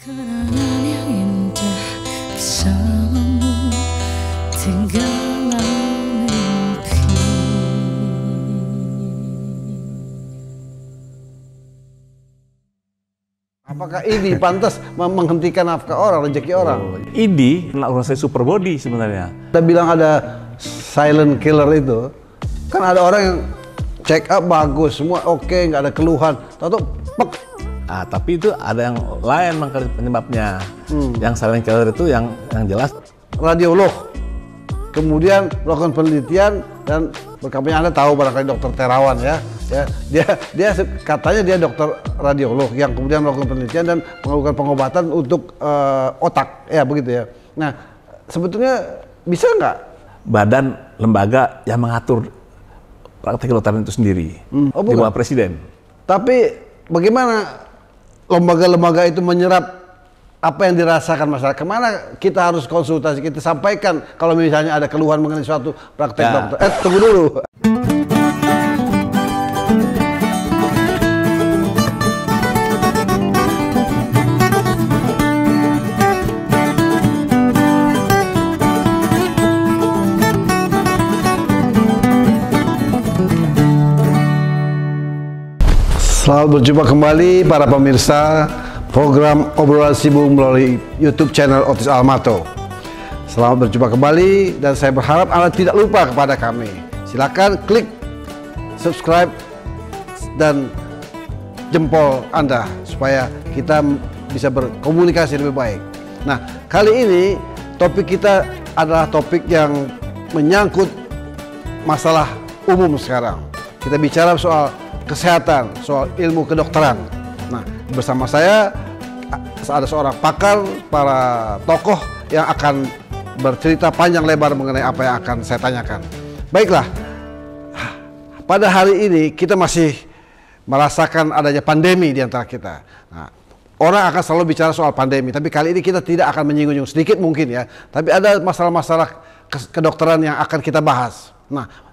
Kenangan yang indah bersamamu, tinggallah mimpi. Apakah ini pantas menghentikan nafkah orang, rezeki orang? Ini organisasi super body sebenarnya. Kita bilang ada silent killer itu, kan ada orang yang check up bagus, semua oke, nggak ada keluhan, tahu pek. Ah, tapi itu ada yang lain penyebabnya. Yang silent killer itu yang jelas Radiolog, kemudian melakukan penelitian dan berkampanye. Anda tahu barangkali Dokter Terawan ya, dia katanya dia dokter radiolog yang kemudian melakukan penelitian dan melakukan pengobatan untuk otak, ya begitu ya. Nah, sebetulnya bisa nggak badan lembaga yang mengatur praktek kedokteran itu sendiri di bawah presiden. Tapi bagaimana lembaga-lembaga itu menyerap apa yang dirasakan masyarakat? Kemana kita harus konsultasi, kita sampaikan kalau misalnya ada keluhan mengenai suatu praktek dokter. Tunggu dulu. Selamat berjumpa kembali para pemirsa program Obrolan Sibuk melalui YouTube channel Otis Almato. Selamat berjumpa kembali dan saya berharap Anda tidak lupa kepada kami. Silakan klik subscribe dan jempol Anda supaya kita bisa berkomunikasi lebih baik. Nah, kali ini topik kita adalah topik yang menyangkut masalah umum sekarang. Kita bicara soal kesehatan, soal ilmu kedokteran. Nah, bersama saya ada seorang pakar, para tokoh yang akan bercerita panjang lebar mengenai apa yang akan saya tanyakan. Baiklah, pada hari ini kita masih merasakan adanya pandemi di antara kita. Nah, orang akan selalu bicara soal pandemi, tapi kali ini kita tidak akan menyinggung sedikit mungkin ya. Tapi ada masalah-masalah kedokteran yang akan kita bahas. Nah,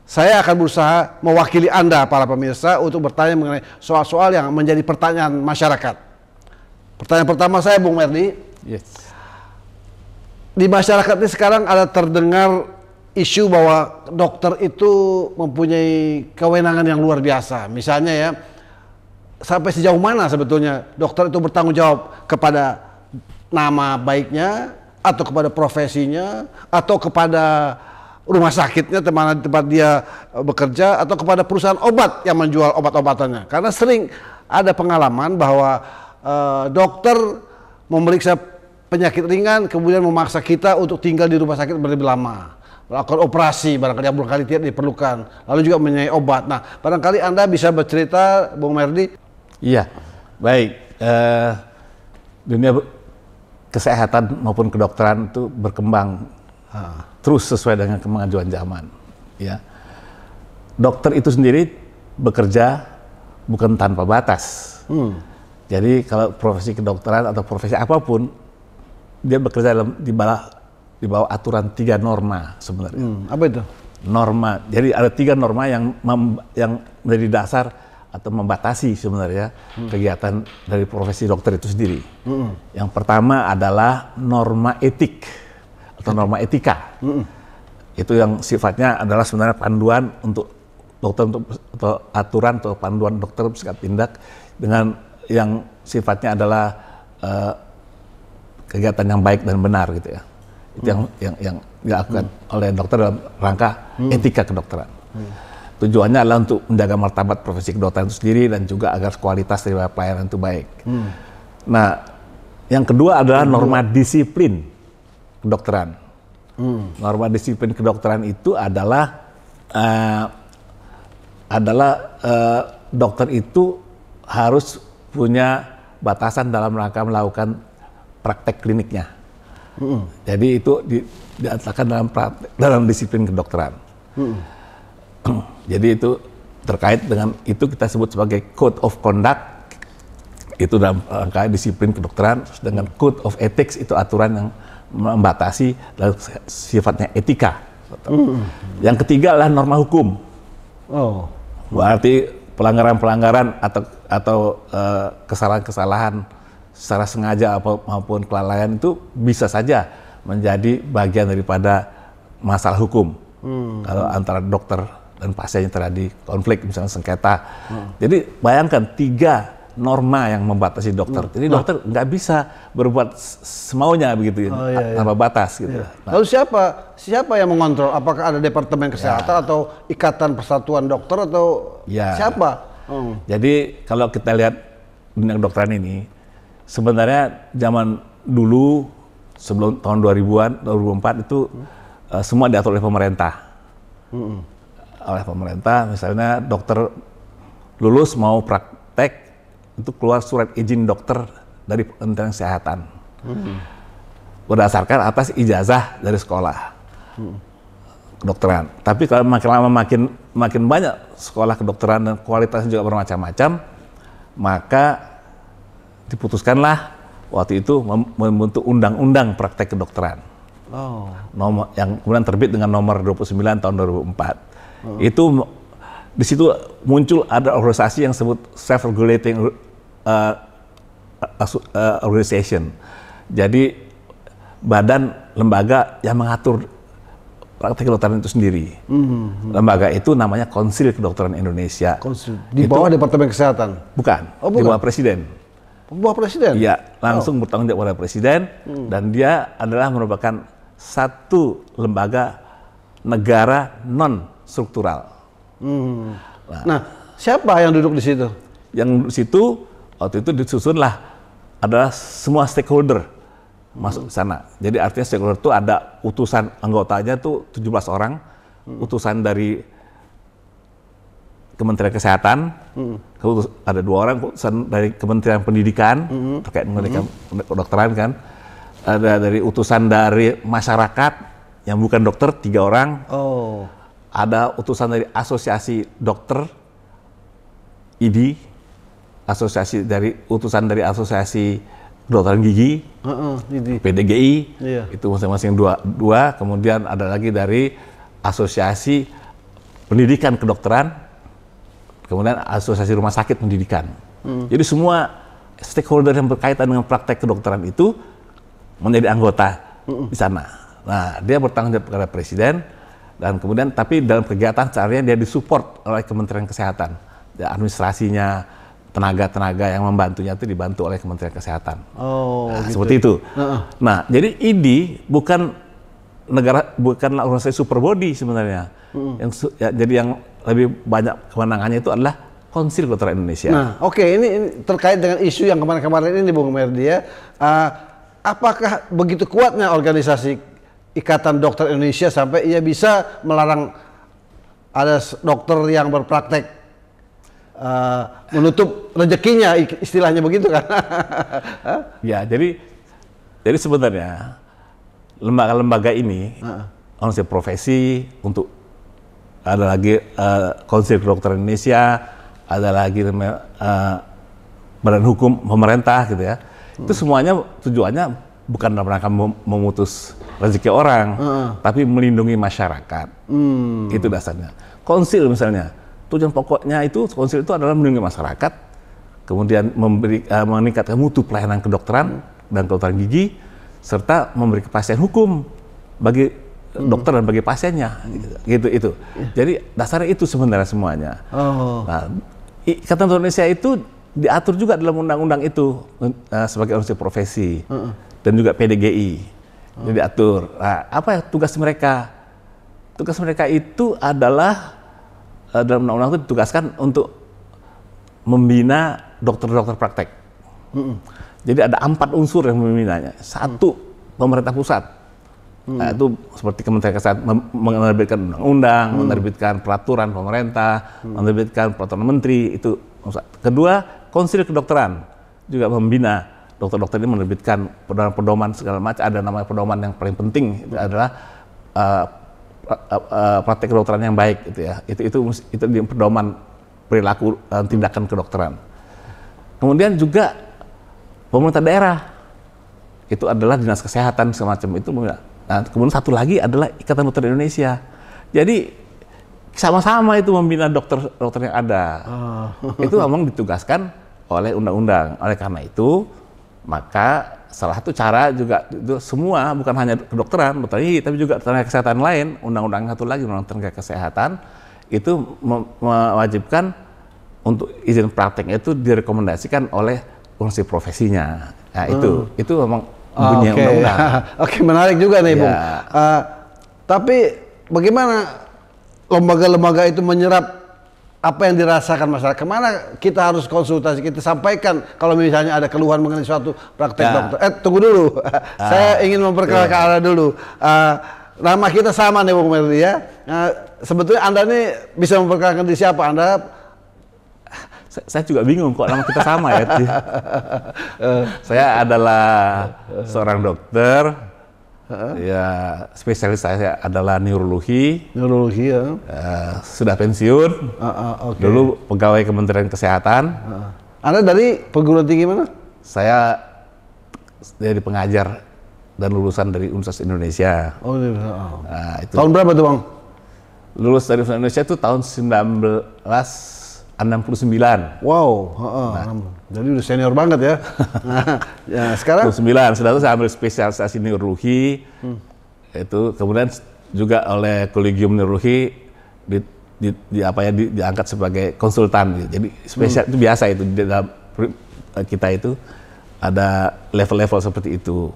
saya akan berusaha mewakili Anda para pemirsa untuk bertanya mengenai soal-soal yang menjadi pertanyaan masyarakat. Pertanyaan pertama saya, Bung Merdi. Yes. Di masyarakat ini sekarang ada terdengar isu bahwa dokter itu mempunyai kewenangan yang luar biasa. Misalnya ya, sampai sejauh mana sebetulnya dokter itu bertanggung jawab kepada nama baiknya, atau kepada profesinya, atau kepada rumah sakitnya, tempat dia bekerja, atau kepada perusahaan obat yang menjual obat-obatannya. Karena sering ada pengalaman bahwa dokter memeriksa penyakit ringan, kemudian memaksa kita untuk tinggal di rumah sakit lebih lama, melakukan operasi barangkali yang barangkali tidak diperlukan, lalu juga menyediakan obat. Nah, barangkali Anda bisa bercerita, Bung Merdi. Iya, baik. Dunia kesehatan maupun kedokteran itu berkembang terus sesuai dengan kemajuan zaman. Ya, dokter itu sendiri bekerja bukan tanpa batas. Jadi kalau profesi kedokteran atau profesi apapun, dia bekerja di bawah aturan 3 norma sebenarnya. Apa itu? Norma. Jadi ada 3 norma yang menjadi dasar atau membatasi sebenarnya kegiatan dari profesi dokter itu sendiri. Yang pertama adalah norma etik atau norma etika. Itu yang sifatnya adalah sebenarnya panduan untuk dokter, atau aturan atau panduan dokter bersikap tindak dengan yang sifatnya adalah kegiatan yang baik dan benar gitu ya. Itu yang dilakukan oleh dokter dalam rangka etika kedokteran. Tujuannya adalah untuk menjaga martabat profesi kedokteran itu sendiri dan juga agar kualitas dari pelayanan itu baik. Nah, yang kedua adalah norma disiplin kedokteran. Norma disiplin kedokteran itu adalah dokter itu harus punya batasan dalam rangka melakukan praktek kliniknya. Jadi itu diletakkan dalam disiplin kedokteran. Jadi itu terkait dengan itu kita sebut sebagai code of conduct, itu dalam rangka disiplin kedokteran. Dengan code of ethics itu aturan yang membatasi dan sifatnya etika. Yang ketiga adalah norma hukum. Berarti pelanggaran-pelanggaran atau kesalahan-kesalahan secara sengaja maupun kelalaian itu bisa saja menjadi bagian daripada masalah hukum. Kalau antara dokter dan pasiennya terjadi konflik, misalnya sengketa. Jadi bayangkan 3 norma yang membatasi dokter. Jadi dokter nggak bisa berbuat semaunya begitu, tanpa batas gitu. Nah, lalu siapa yang mengontrol? Apakah ada departemen kesehatan atau ikatan persatuan dokter atau siapa? Jadi kalau kita lihat dunia kedokteran ini, sebenarnya zaman dulu sebelum tahun 2000-an, 2004 itu semua diatur oleh pemerintah. Oleh pemerintah, misalnya dokter lulus mau praktek itu keluar surat izin dokter dari Kementerian Kesehatan, berdasarkan atas ijazah dari sekolah kedokteran. Tapi kalau makin lama makin banyak sekolah kedokteran dan kualitasnya juga bermacam-macam, maka diputuskanlah waktu itu membentuk undang-undang praktek kedokteran. Nomor yang kemudian terbit dengan nomor 29 tahun 2004. Itu di situ muncul ada organisasi yang disebut self-regulating organization. Jadi badan lembaga yang mengatur praktek kedokteran itu sendiri. Lembaga itu namanya Konsil Kedokteran Indonesia. Di bawah Departemen Kesehatan? Bukan, di bawah Presiden. Bawah Presiden? Iya, langsung bertanggung jawab pada Presiden, dan dia adalah merupakan satu lembaga negara non-struktural. Nah, siapa yang duduk di situ? Yang di situ, waktu itu disusunlah adalah semua stakeholder masuk ke sana. Jadi artinya stakeholder itu ada utusan anggotanya tuh 17 orang, utusan dari Kementerian Kesehatan, ada 2 orang, utusan dari Kementerian Pendidikan terkait dengan kedokteran kan, ada dari utusan dari masyarakat yang bukan dokter 3 orang, ada utusan dari Asosiasi Dokter ID, utusan dari Asosiasi Kedokteran Gigi, PDGI, itu masing-masing dua. Kemudian ada lagi dari Asosiasi Pendidikan Kedokteran, kemudian Asosiasi Rumah Sakit Pendidikan. Jadi semua stakeholder yang berkaitan dengan praktek kedokteran itu menjadi anggota di sana. Nah, dia bertanggung jawab kepada Presiden, dan kemudian tapi dalam kegiatan caranya dia disupport oleh Kementerian Kesehatan. Ya, administrasinya, tenaga-tenaga yang membantunya itu dibantu oleh Kementerian Kesehatan. Gitu. Seperti itu. Nah, jadi ID bukanlah organisasi super body sebenarnya. Jadi yang lebih banyak kewenangannya itu adalah Konsil Kedokteran Indonesia. Nah, ini terkait dengan isu yang kemarin-kemarin ini, Bung Merdi ya. Apakah begitu kuatnya organisasi Ikatan Dokter Indonesia sampai ia bisa melarang ada dokter yang berpraktek menutup rezekinya, istilahnya begitu kan? Ya, jadi sebenarnya lembaga-lembaga ini organisasi profesi, untuk ada lagi Konsil Kedokteran Indonesia, ada lagi Badan Hukum Pemerintah gitu ya. Itu semuanya tujuannya bukan dalam rangka memutus rezeki orang, tapi melindungi masyarakat. Itu dasarnya. Konsil misalnya, tujuan pokoknya konsil itu adalah melindungi masyarakat, kemudian meningkatkan mutu pelayanan kedokteran dan kedokteran gigi, serta memberi kepastian hukum bagi dokter dan bagi pasiennya. Gitu itu. Jadi dasarnya itu sebenarnya semuanya. Nah, Ikatan Dokter Indonesia itu diatur juga dalam undang-undang itu sebagai organisasi profesi, dan juga PDGI. Jadi diatur. Nah, apa tugas mereka? Tugas mereka itu adalah dalam undang-undang itu ditugaskan untuk membina dokter-dokter praktek. Jadi ada 4 unsur yang membinanya. 1, pemerintah pusat. Nah, itu seperti Kementerian Kesehatan menerbitkan undang-undang, menerbitkan peraturan pemerintah, menerbitkan peraturan menteri. Itu. Kedua, Konsil Kedokteran juga membina dokter-dokter ini, menerbitkan pedoman segala macam. Ada namanya pedoman yang paling penting, itu adalah praktek kedokteran yang baik gitu ya. Itu di pedoman perilaku tindakan kedokteran. Kemudian juga pemerintah daerah, itu adalah dinas kesehatan semacam itu. Nah, kemudian satu lagi adalah Ikatan Dokter Indonesia. Jadi sama-sama itu membina dokter yang ada. Itu memang ditugaskan oleh undang-undang. Oleh karena itu, Maka salah satu cara juga itu semua, bukan hanya kedokteran, tapi juga tenaga kesehatan lain, undang-undang satu lagi, undang tenaga kesehatan itu mewajibkan untuk izin prakteknya itu direkomendasikan oleh organisasi profesinya. Nah itu memang bunyi undang-undang. Oke, menarik juga nih, Bung. Tapi bagaimana lembaga-lembaga itu menyerap apa yang dirasakan masyarakat? Kemana kita harus konsultasi, kita sampaikan kalau misalnya ada keluhan mengenai suatu praktek dokter. Tunggu dulu, saya ingin memperkenalkan Anda dulu. Nama kita sama nih Bung Merdi ya. Sebetulnya Anda nih bisa memperkenalkan diri siapa? Anda? Saya juga bingung kok nama kita sama ya. Saya adalah seorang dokter. Ya, spesialis saya adalah neurologi. Neurologi ya. Sudah pensiun. Okay. Dulu pegawai Kementerian Kesehatan. Anda dari perguruan tinggi mana? Saya dari pengajar dan lulusan dari Universitas Indonesia. Nah, itu. Tahun berapa tuh Bang? Lulus dari Universitas Indonesia itu tahun 1969. Wow, jadi udah senior banget ya. Ya sekarang? 1969, setelah itu saya ambil spesialisasi neurologi. Itu kemudian juga oleh Kolegium Neurologi diangkat sebagai konsultan. Jadi spesial itu biasa itu di dalam kita itu ada level-level seperti itu.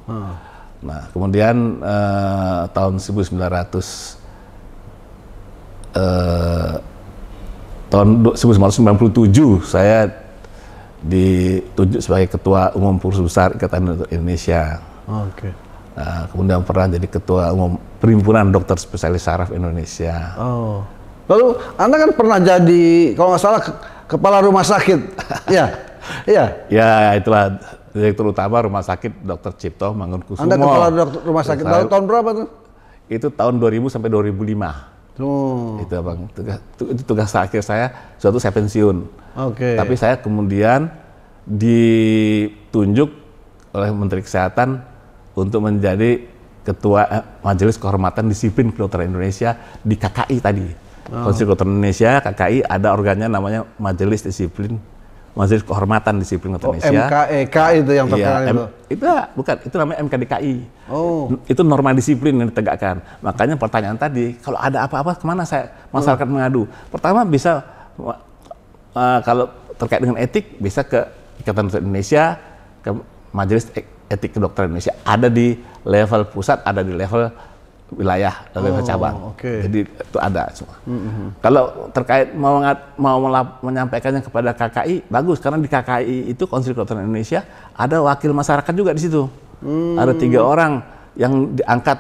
Nah kemudian tahun 1997 saya ditunjuk sebagai Ketua Umum Pengurus Besar Ikatan Dokter Indonesia. Nah, kemudian pernah jadi Ketua Umum Perhimpunan Dokter Spesialis Saraf Indonesia. Lalu Anda kan pernah jadi kalau nggak salah kepala rumah sakit, ya? Ya itulah Direktur Utama Rumah Sakit Dr. Cipto Mangunkusumo. Anda kepala rumah sakit tahun berapa tuh? Itu tahun 2000 sampai 2005. Itu Bang, itu tugas akhir saya, suatu saya pensiun. Tapi saya kemudian ditunjuk oleh Menteri Kesehatan untuk menjadi Ketua Majelis Kehormatan Disiplin Kedokteran Indonesia di KKI tadi. Konsil Kedokteran Indonesia, KKI ada organnya namanya Majelis Majelis Kehormatan Disiplin Kedokteran Indonesia. MKEK itu yang terkenal itu? Itu bukan, itu namanya MKDKI. Itu norma disiplin yang ditegakkan. Makanya pertanyaan tadi, kalau ada apa-apa kemana masyarakat mengadu? Pertama bisa, kalau terkait dengan etik, bisa ke Ikatan Dokter Indonesia, ke Majelis Etik Kedokteran Indonesia. Ada di level pusat, ada di level wilayah, level cabang. Jadi itu ada semua. Kalau terkait mau menyampaikannya kepada KKI, bagus, karena di KKI itu Konsil Kedokteran Indonesia ada wakil masyarakat juga di situ. Ada 3 orang yang diangkat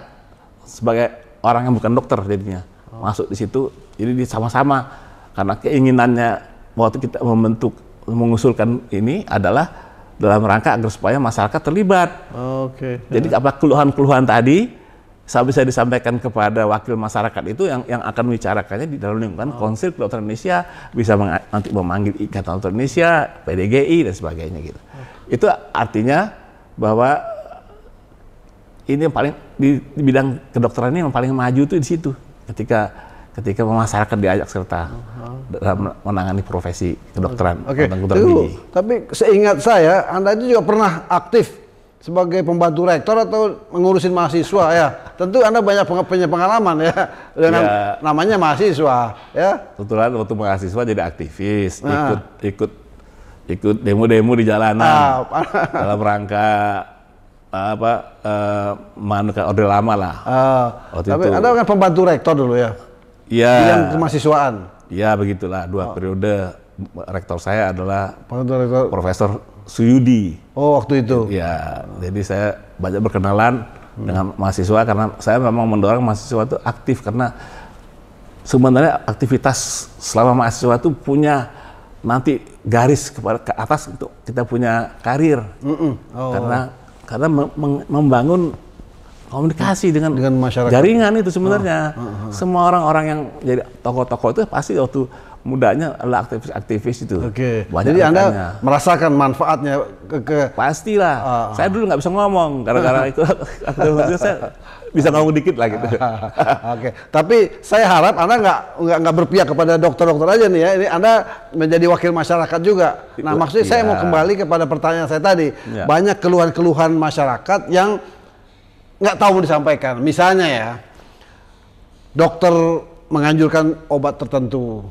sebagai orang yang bukan dokter jadinya masuk di situ. Jadi sama-sama karena keinginannya waktu kita mengusulkan ini adalah dalam rangka agar supaya masyarakat terlibat. Jadi apa keluhan-keluhan tadi bisa disampaikan kepada wakil masyarakat itu yang akan membicarakannya di dalam lingkungan Konsil Kedokteran Indonesia, bisa nanti memanggil Ikatan Dokter Indonesia, PDGI dan sebagainya gitu. Itu artinya bahwa ini yang paling di bidang kedokteran ini yang paling maju itu di situ ketika masyarakat diajak serta dalam menangani profesi kedokteran. Tapi seingat saya Anda itu juga pernah aktif sebagai pembantu rektor atau mengurusin mahasiswa ya. Tentu Anda banyak punya pengalaman ya dengan namanya mahasiswa ya. Kebetulan waktu mahasiswa jadi aktivis, ikut demo-demo di jalanan dalam rangka menekan Orde Lama lah. Tapi itu. Anda kan pembantu rektor dulu ya? Iya. Bidang kemahasiswaan? Iya, begitulah. 2 periode rektor saya adalah Profesor Suyudi. Waktu itu? Ya, jadi saya banyak berkenalan dengan mahasiswa karena saya memang mendorong mahasiswa itu aktif karena sebenarnya aktivitas selama mahasiswa itu punya nanti garis ke atas untuk kita punya karir. Karena membangun komunikasi dengan masyarakat. Jaringan itu sebenarnya. Semua orang-orang yang jadi tokoh-tokoh itu pasti waktu mudanya adalah aktivis-aktivis itu. Oke. Banyak Jadi Anda rekannya. merasakan manfaatnya Pastilah. Saya dulu nggak bisa ngomong gara-gara itu aktivis saya bisa ngomong dikit lah gitu. Oke. Tapi saya harap Anda nggak berpihak kepada dokter-dokter aja nih ya. Ini Anda menjadi wakil masyarakat juga. Nah, maksudnya saya mau kembali kepada pertanyaan saya tadi. Ya. Banyak keluhan-keluhan masyarakat yang nggak tahu mau disampaikan. Misalnya ya, dokter menganjurkan obat tertentu.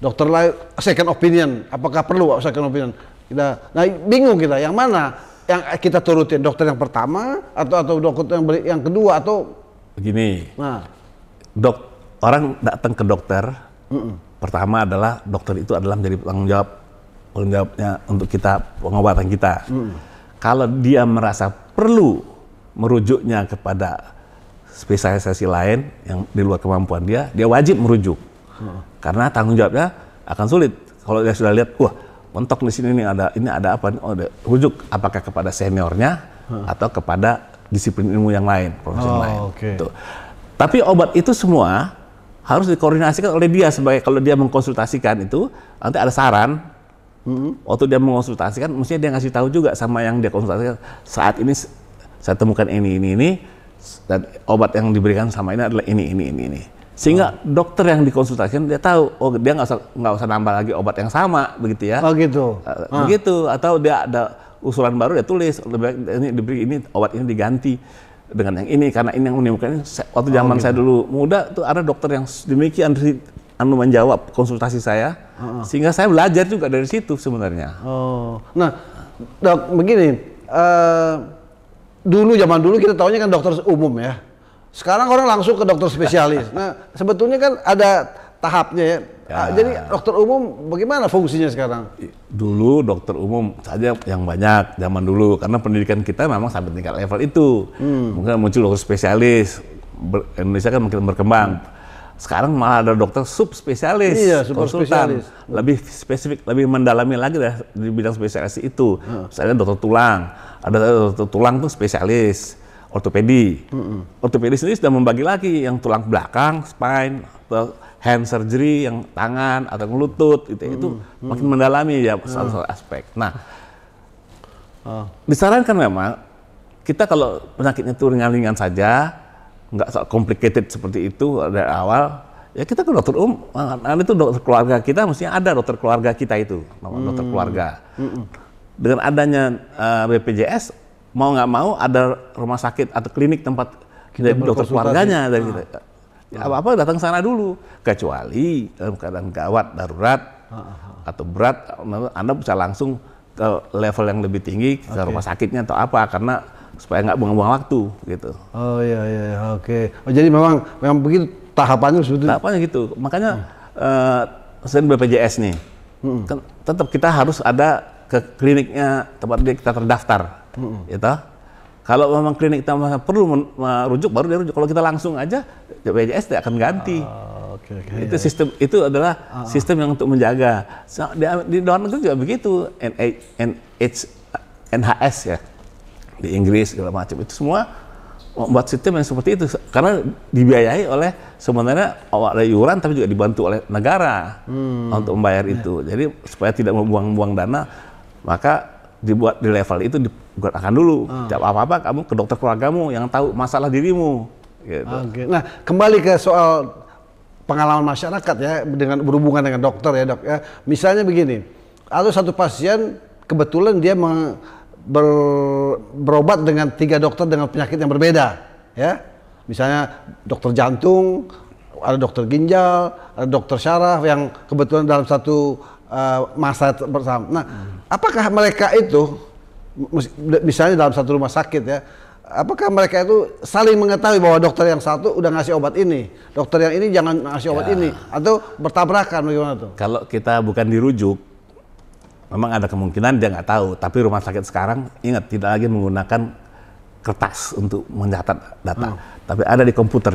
Dokter lain second opinion, apakah perlu second opinion? Nah bingung kita, yang mana yang kita turutin, dokter yang pertama atau dokter yang kedua atau Begini, nah orang datang ke dokter, pertama adalah dokter itu adalah menjadi tanggung jawabnya untuk kita pengobatan kita. Kalau dia merasa perlu merujuknya kepada spesialisasi lain yang di luar kemampuan dia wajib merujuk. Karena tanggung jawabnya akan sulit. Kalau dia sudah lihat, wah, mentok di sini ini ada apa? Oh, rujuk apakah kepada seniornya atau kepada disiplin ilmu yang lain, profesi yang lain. Okay. Tuh. Tapi obat itu semua harus dikoordinasikan oleh dia sebagai kalau dia mengkonsultasikan itu nanti ada saran. Waktu dia mengonsultasikan, mestinya dia ngasih tahu juga sama yang dia konsultasikan. Saat ini saya temukan ini dan obat yang diberikan sama ini adalah ini. Sehingga dokter yang dikonsultasikan dia tahu, oh dia nggak usah nambah lagi obat yang sama, begitu ya? Oh gitu. Begitu. Atau dia ada usulan baru dia tulis, lebih baik ini diberi ini obat ini diganti dengan yang ini karena ini yang menimbulkan. Waktu zaman saya dulu muda tuh ada dokter yang demikian menjawab konsultasi saya, sehingga saya belajar juga dari situ sebenarnya. Oh, nah dok begini, zaman dulu kita taunya kan dokter umum ya. Sekarang orang langsung ke dokter spesialis. Nah, sebetulnya kan ada tahapnya ya. Jadi dokter umum bagaimana fungsinya sekarang? Dulu dokter umum saja yang banyak zaman dulu karena pendidikan kita memang sampai tingkat level itu. Mungkin muncul dokter spesialis. Indonesia kan makin berkembang. Sekarang malah ada dokter subspesialis, konsultan, lebih spesifik, lebih mendalami lagi di bidang spesialisasi itu. Misalnya dokter tulang, ada dokter tulang tuh spesialis. Ortopedi. Ortopedi sendiri sudah membagi lagi yang tulang belakang, spine, atau hand surgery yang tangan atau lutut itu makin mendalami ya satu aspek. Nah, disarankan memang kita kalau penyakitnya itu ringan-ringan saja, nggak complicated seperti itu dari awal, ya kita ke dokter umum. Nah, itu dokter keluarga kita mestinya ada dokter keluarga kita itu, dokter keluarga. Dengan adanya BPJS mau nggak mau ada rumah sakit atau klinik tempat kita dokter keluarganya dari kita. Ya, apa-apa datang sana dulu. Kecuali dalam keadaan gawat, darurat atau berat, Anda bisa langsung ke level yang lebih tinggi ke rumah sakitnya atau apa karena supaya nggak buang-buang waktu gitu. Oh iya, oke. Oh, jadi memang begitu tahapannya sebetulnya. Tahapannya gitu. Makanya selain BPJS nih, kan tetap kita harus ada ke kliniknya tempat kita terdaftar. Gitu. Kalau memang klinik kita perlu merujuk baru dia rujuk. Kalau kita langsung aja BPJS tidak akan ganti. Itu sistem itu adalah sistem yang untuk menjaga. Di luar negeri juga begitu. NHS ya di Inggris segala macam itu semua membuat sistem yang seperti itu karena dibiayai oleh sebenarnya ada iuran tapi juga dibantu oleh negara untuk membayar itu. Jadi supaya tidak membuang-buang dana maka dibuat di level itu digerakkan dulu. Tidak apa-apa kamu ke dokter keluargamu yang tahu masalah dirimu. Gitu. Nah kembali ke soal pengalaman masyarakat ya dengan berhubungan dengan dokter ya dok ya. Misalnya begini, ada satu pasien kebetulan dia berobat dengan 3 dokter dengan penyakit yang berbeda ya. Misalnya dokter jantung, ada dokter ginjal, ada dokter syaraf yang kebetulan dalam satu masa bersama. Nah, apakah mereka itu, misalnya dalam satu rumah sakit ya, apakah mereka itu saling mengetahui bahwa dokter yang satu udah ngasih obat ini, dokter yang ini jangan ngasih obat ini, atau bertabrakan bagaimana tuh? Kalau kita bukan dirujuk, memang ada kemungkinan dia nggak tahu. Tapi rumah sakit sekarang ingat tidak lagi menggunakan kertas untuk mencatat data, tapi ada di komputer.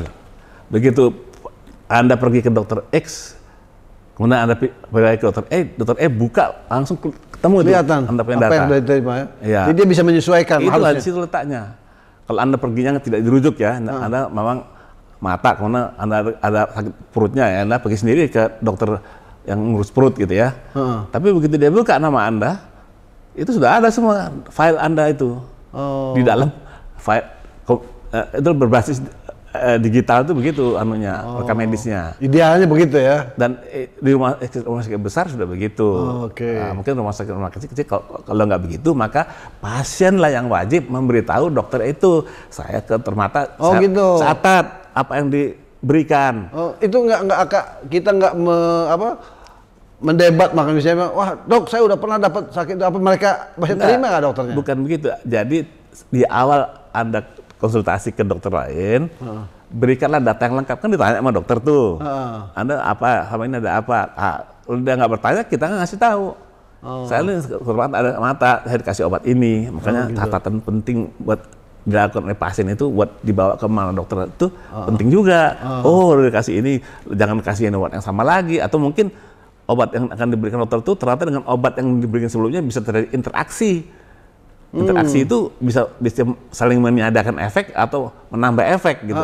Begitu Anda pergi ke dokter X, kemudian Anda pergi ke dokter E buka langsung ketemu kelihatan Anda punya apa data. yang diterima ya. Ya. Jadi dia bisa menyesuaikan. Itulah di situ letaknya. Kalau Anda perginya tidak dirujuk ya, Anda memang mata, kemudian Anda ada sakit perutnya ya, Anda pergi sendiri ke dokter yang ngurus perut gitu ya. Tapi begitu dia buka nama Anda, itu sudah ada semua file Anda itu di dalam file itu berbasis digital itu begitu anunya rekam medisnya. Idealnya begitu ya. Dan di rumah sakit besar sudah begitu. Mungkin rumah sakit kecil kalau nggak begitu maka pasien lah yang wajib memberitahu dokter itu saya ke dokter mata. Gitu. Catat apa yang diberikan. Itu kita nggak mendebat makanya misalnya, wah dok saya udah pernah dapat sakit apa, mereka masih terima nggak dokternya? Bukan begitu. Jadi di awal Anda konsultasi ke dokter lain, berikanlah data yang lengkap, kan ditanya sama dokter tuh, Anda apa, sama ini ada apa, udah nggak bertanya kita nggak ngasih tahu. Saya ini ada mata, saya dikasih obat ini, makanya catatan penting buat dilakukan oleh pasien itu buat dibawa ke mana dokter itu penting juga. Udah dikasih ini, jangan kasih obat yang sama lagi, atau mungkin obat yang akan diberikan dokter itu ternyata dengan obat yang diberikan sebelumnya bisa terjadi interaksi. Interaksi itu bisa saling meniadakan efek atau menambah efek gitu.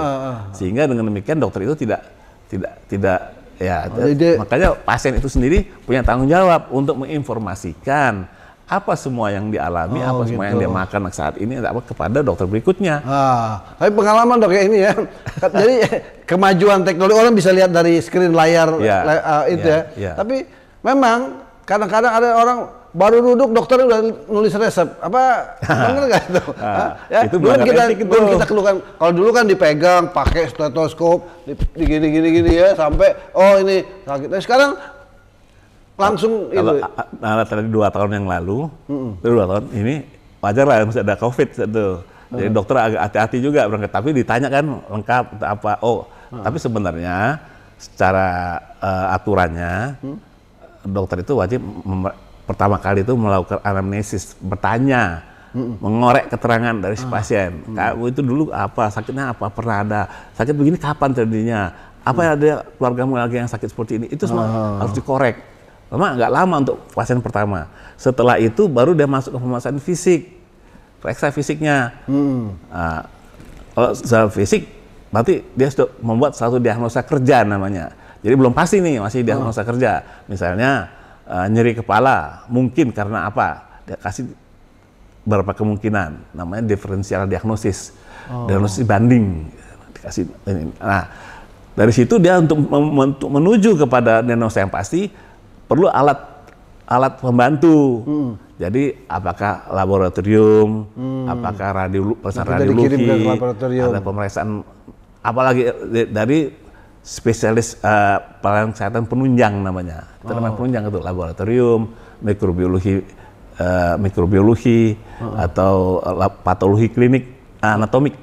Sehingga dengan demikian dokter itu tidak ya. Makanya pasien itu sendiri punya tanggung jawab untuk menginformasikan apa semua yang dialami, apa semua yang dia makan saat ini kepada dokter berikutnya. Tapi pengalaman dok ya ini ya. Jadi kemajuan teknologi orang bisa lihat dari screen layar itu ya. Tapi memang kadang-kadang ada orang baru duduk dokter udah nulis resep benar nggak itu? Itu belum kita keluhkan. Kalau dulu kan dipegang pakai stetoskop gini ya sampai ini sakit. Nah, sekarang langsung kalau tadi 2 tahun yang lalu, 2 tahun ini wajar lah masih ada COVID itu. Jadi dokter agak hati-hati juga berangkat, tapi ditanya kan lengkap apa. Tapi sebenarnya secara aturannya dokter itu wajib pertama kali itu melakukan anamnesis, bertanya, mengorek keterangan dari si pasien. Kamu itu dulu apa, sakitnya apa, pernah ada sakit begini kapan terjadinya, apa ada keluargamu lagi yang sakit seperti ini, itu semua harus dikorek. Memang agak lama untuk pasien pertama. Setelah itu baru dia masuk ke pemeriksaan fisik, periksa fisiknya. Kalau secara fisik, berarti dia sudah membuat satu diagnosa kerja namanya. Jadi belum pasti nih, masih diagnosa kerja. Misalnya nyeri kepala, mungkin karena apa? Dia kasih beberapa kemungkinan, namanya diferensial diagnosis, diagnosis banding. Dikasih ini. Nah, dari situ dia untuk menuju kepada diagnosa yang pasti perlu alat pembantu. Jadi apakah laboratorium, apakah radiologi, ada pemeriksaan, apalagi dari spesialis pelayanan kesehatan penunjang namanya. Itu namanya penunjang itu laboratorium, mikrobiologi atau patologi klinik, anatomik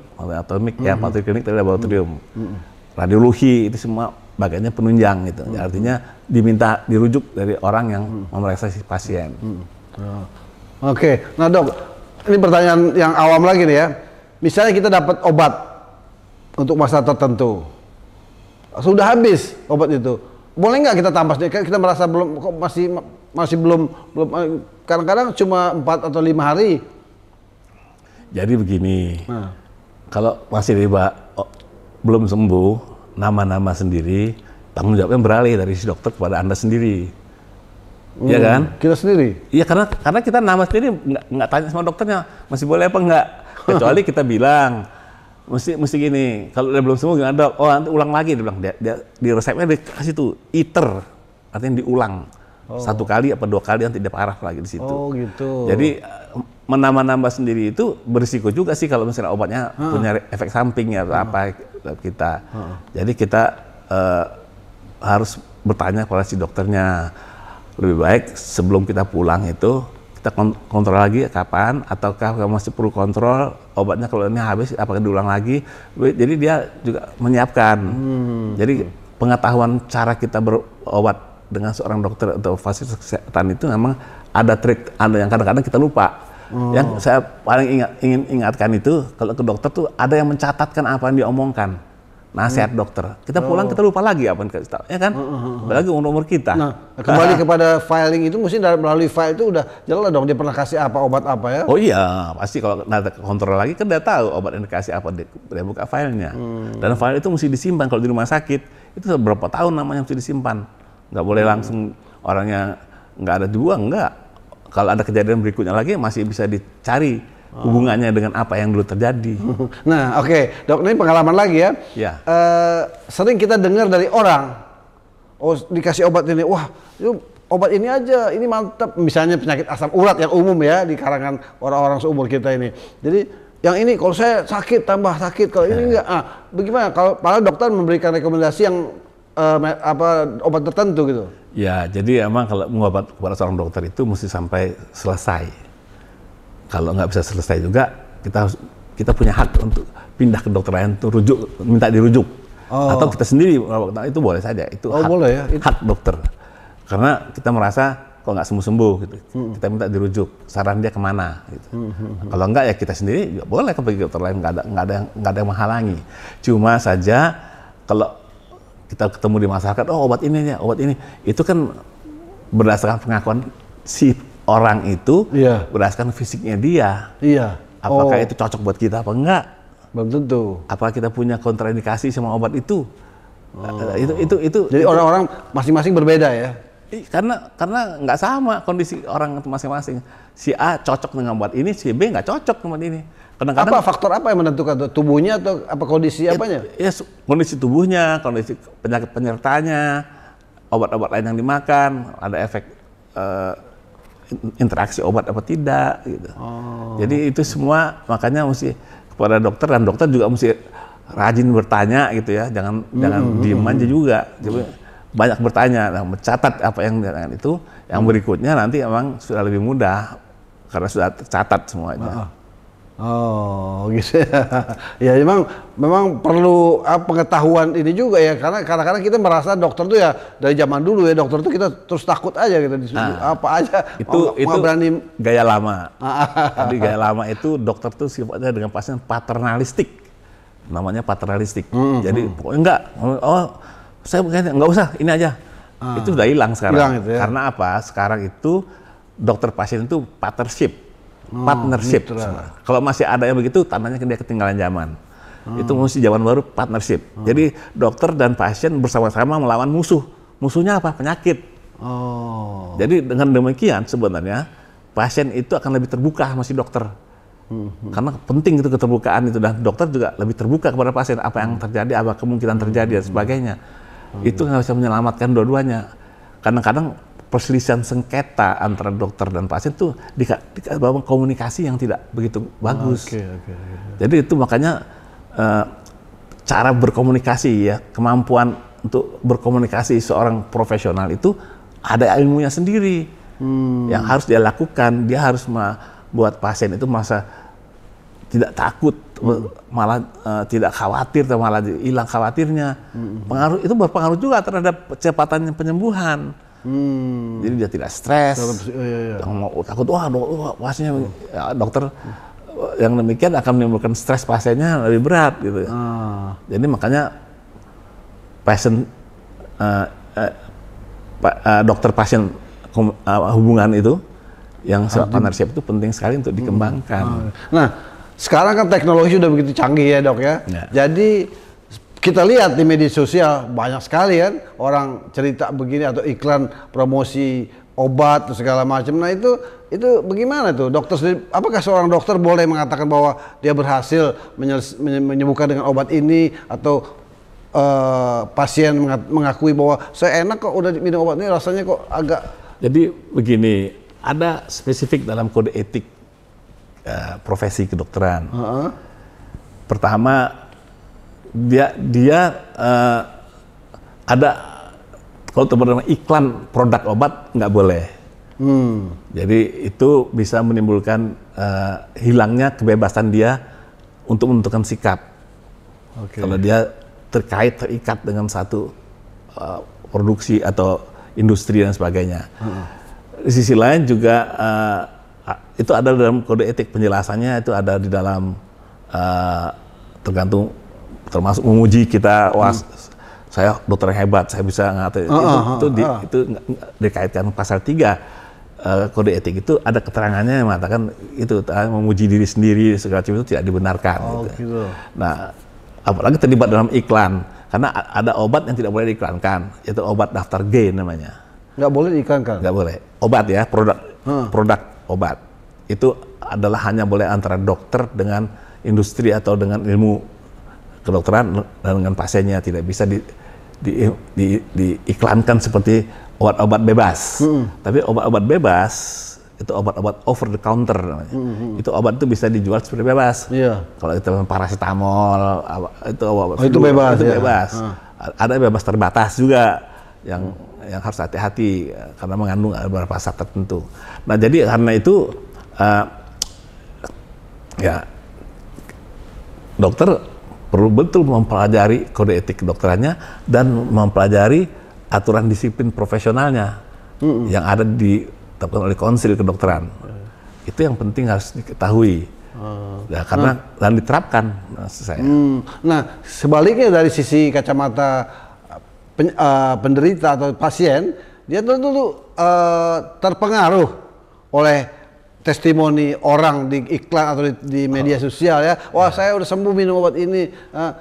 ya, patologi klinik dari laboratorium. Radiologi itu semua bagiannya penunjang gitu. Artinya dirujuk dari orang yang memeriksa si pasien. Oke. Nah, Dok, ini pertanyaan yang awam lagi nih ya. Misalnya kita dapat obat untuk masa tertentu. Sudah habis obat itu, boleh nggak kita tambah? Kita merasa belum, kok masih belum kadang-kadang cuma 4 atau 5 hari. Jadi begini, kalau masih belum sembuh, nama-nama sendiri, tanggung jawabnya beralih dari si dokter kepada Anda sendiri. Iya kan? Kita sendiri? Iya, karena kita nama sendiri nggak tanya sama dokternya, masih boleh apa enggak. Kecuali kita bilang, mesti gini, kalau dia belum sembuh gimana dok? Nanti ulang lagi, dia bilang. Dia di resepnya dikasih tuh iter, artinya diulang. 1 kali apa 2 kali nanti dia parah lagi di situ. Gitu. Jadi menambah-nambah sendiri itu berisiko juga sih kalau misalnya obatnya punya efek samping ya atau apa kita. Jadi kita harus bertanya kepada si dokternya. Lebih baik sebelum kita pulang itu kita kontrol lagi kapan, ataukah masih perlu kontrol obatnya, kalau ini habis apakah diulang lagi. Jadi dia juga menyiapkan. Jadi pengetahuan cara kita berobat dengan seorang dokter atau fasilitas kesehatan itu memang ada trik, ada yang kadang-kadang kita lupa. Yang saya paling ingin ingatkan itu, kalau ke dokter tuh ada yang mencatatkan apa yang diomongkan, nasihat dokter. Kita pulang kita lupa lagi apa yang kita tahu, ya kan? Apalagi umur kita. Nah, kembali kepada filing itu, mesti melalui file itu udah jelas dong dia pernah kasih apa, obat apa ya? Oh iya, pasti kalau nanti kontrol lagi kan dia tahu obat yang dikasih apa, dia buka filenya. Dan file itu mesti disimpan kalau di rumah sakit. Itu berapa tahun namanya mesti disimpan. nggak boleh langsung orangnya nggak ada dibuang, nggak. Kalau ada kejadian berikutnya lagi masih bisa dicari hubungannya dengan apa yang dulu terjadi. Nah, oke, Dok, ini pengalaman lagi ya. Ya. Sering kita dengar dari orang, oh dikasih obat ini, wah, itu obat ini aja, ini mantap. Misalnya penyakit asam urat yang umum ya di kalangan orang-orang seumur kita ini. Jadi yang ini kalau saya sakit tambah sakit, kalau ini enggak. Bagaimana kalau para dokter memberikan rekomendasi yang obat tertentu gitu? Ya, jadi emang kalau mengobat kepada seorang dokter itu mesti sampai selesai. Kalau nggak bisa selesai juga, kita punya hak untuk pindah ke dokter lain, untuk minta dirujuk. Atau kita sendiri, itu boleh saja. Itu boleh ya? Hak dokter. Karena kita merasa kok nggak sembuh-sembuh, gitu. Kita minta dirujuk. Saran dia kemana? Gitu. Kalau nggak ya kita sendiri juga boleh pergi ke dokter lain, nggak ada yang menghalangi. Cuma saja kalau kita ketemu di masyarakat, oh obat ini ya, obat ini, itu kan berdasarkan pengakuan si orang itu, berdasarkan fisiknya dia. Iya. Apakah itu cocok buat kita apa enggak? Belum tentu. Apakah kita punya kontraindikasi sama obat itu? Itu. Jadi orang-orang masing-masing berbeda ya? Karena nggak sama kondisi orang masing-masing. Si A cocok dengan obat ini, si B nggak cocok dengan obat ini. Kadang-kadang faktor apa yang menentukan? Tubuhnya atau apa kondisi apanya? Ya, kondisi tubuhnya, kondisi penyakit penyertanya, obat-obat lain yang dimakan, ada efek interaksi obat apa tidak gitu. Jadi itu semua makanya mesti kepada dokter, dan dokter juga mesti rajin bertanya gitu ya, jangan diem aja juga. Jadi banyak bertanya, mencatat apa yang dengan itu, yang berikutnya nanti emang sudah lebih mudah karena sudah tercatat semuanya. Oh gitu ya. Ya memang perlu pengetahuan ini juga ya, karena kadang-kadang kita merasa dokter tuh ya dari zaman dulu ya, dokter tuh kita terus takut aja gitu, apa aja itu berani. Gaya lama. Jadi gaya lama itu dokter tuh sifatnya dengan pasien paternalistik, namanya paternalistik. Jadi pokoknya enggak, saya nggak usah, ini aja. Itu udah hilang sekarang. Itu ya. Karena apa? Sekarang itu dokter pasien itu partnership. Kalau masih ada yang begitu, tandanya dia ketinggalan zaman. Itu mesti zaman baru partnership. Jadi dokter dan pasien bersama-sama melawan musuh. Musuhnya apa? Penyakit. Jadi dengan demikian sebenarnya pasien itu akan lebih terbuka sama si dokter. Karena penting itu keterbukaan itu, dan dokter juga lebih terbuka kepada pasien apa yang terjadi, apa kemungkinan terjadi dan sebagainya. Itu yang bisa menyelamatkan dua-duanya. Kadang-kadang perselisihan sengketa antara dokter dan pasien itu dikasih komunikasi yang tidak begitu bagus. Jadi itu makanya cara berkomunikasi ya, kemampuan untuk berkomunikasi seorang profesional itu ada ilmunya sendiri yang harus dia lakukan. Dia harus membuat pasien itu merasa tidak takut, malah tidak khawatir, malah hilang khawatirnya. Itu berpengaruh juga terhadap kecepatan penyembuhan. Jadi dia tidak stres, takut pasiennya, dokter yang demikian akan menimbulkan stres pasiennya lebih berat gitu. Jadi makanya dokter pasien hubungan itu yang partnership itu penting sekali untuk dikembangkan. Nah, sekarang kan teknologi sudah begitu canggih ya dok ya. Jadi kita lihat di media sosial banyak sekali kan orang cerita begini atau iklan promosi obat segala macam. Nah itu bagaimana tuh dokter sendiri? Apakah seorang dokter boleh mengatakan bahwa dia berhasil menyembuhkan dengan obat ini, atau pasien mengakui bahwa saya enak kok udah minum obat ini, rasanya kok agak. Jadi begini, ada spesifik dalam kode etik profesi kedokteran. Pertama, dia ada kalau teman-teman iklan produk obat nggak boleh. Jadi itu bisa menimbulkan hilangnya kebebasan dia untuk menentukan sikap. Kalau dia terikat dengan satu produksi atau industri dan sebagainya. Di sisi lain juga itu ada dalam kode etik, penjelasannya itu ada di dalam tergantung, termasuk memuji kita, saya dokter hebat, saya bisa ngatur. Itu dikaitkan pasal 3 kode etik, itu ada keterangannya yang mengatakan itu memuji diri sendiri segala macam itu tidak dibenarkan. Gitu. Nah, apalagi terlibat dalam iklan. Karena ada obat yang tidak boleh diiklankan, yaitu obat daftar G namanya. Nggak boleh diiklankan? Nggak boleh. Obat ya, produk obat. Itu adalah hanya boleh antara dokter dengan industri atau dengan ilmu kedokteran dan dengan pasiennya. Tidak bisa diiklankan seperti obat-obat bebas. Tapi obat-obat bebas itu obat-obat over the counter namanya. Itu obat itu bisa dijual seperti bebas. Kalau itu paracetamol, itu obat itu bebas. Itu bebas. Ada bebas terbatas juga yang harus hati-hati karena mengandung beberapa zat tertentu. Nah, jadi karena itu ya dokter perlu betul mempelajari kode etik kedokterannya dan mempelajari aturan disiplin profesionalnya yang ada ditetapkan oleh konsil kedokteran. Itu yang penting harus diketahui. Ya, karena dan diterapkan saya. Nah, sebaliknya dari sisi kacamata penderita atau pasien, dia tentu terpengaruh oleh testimoni orang di iklan atau di media sosial ya. Wah, saya udah sembuh minum obat ini. Nah,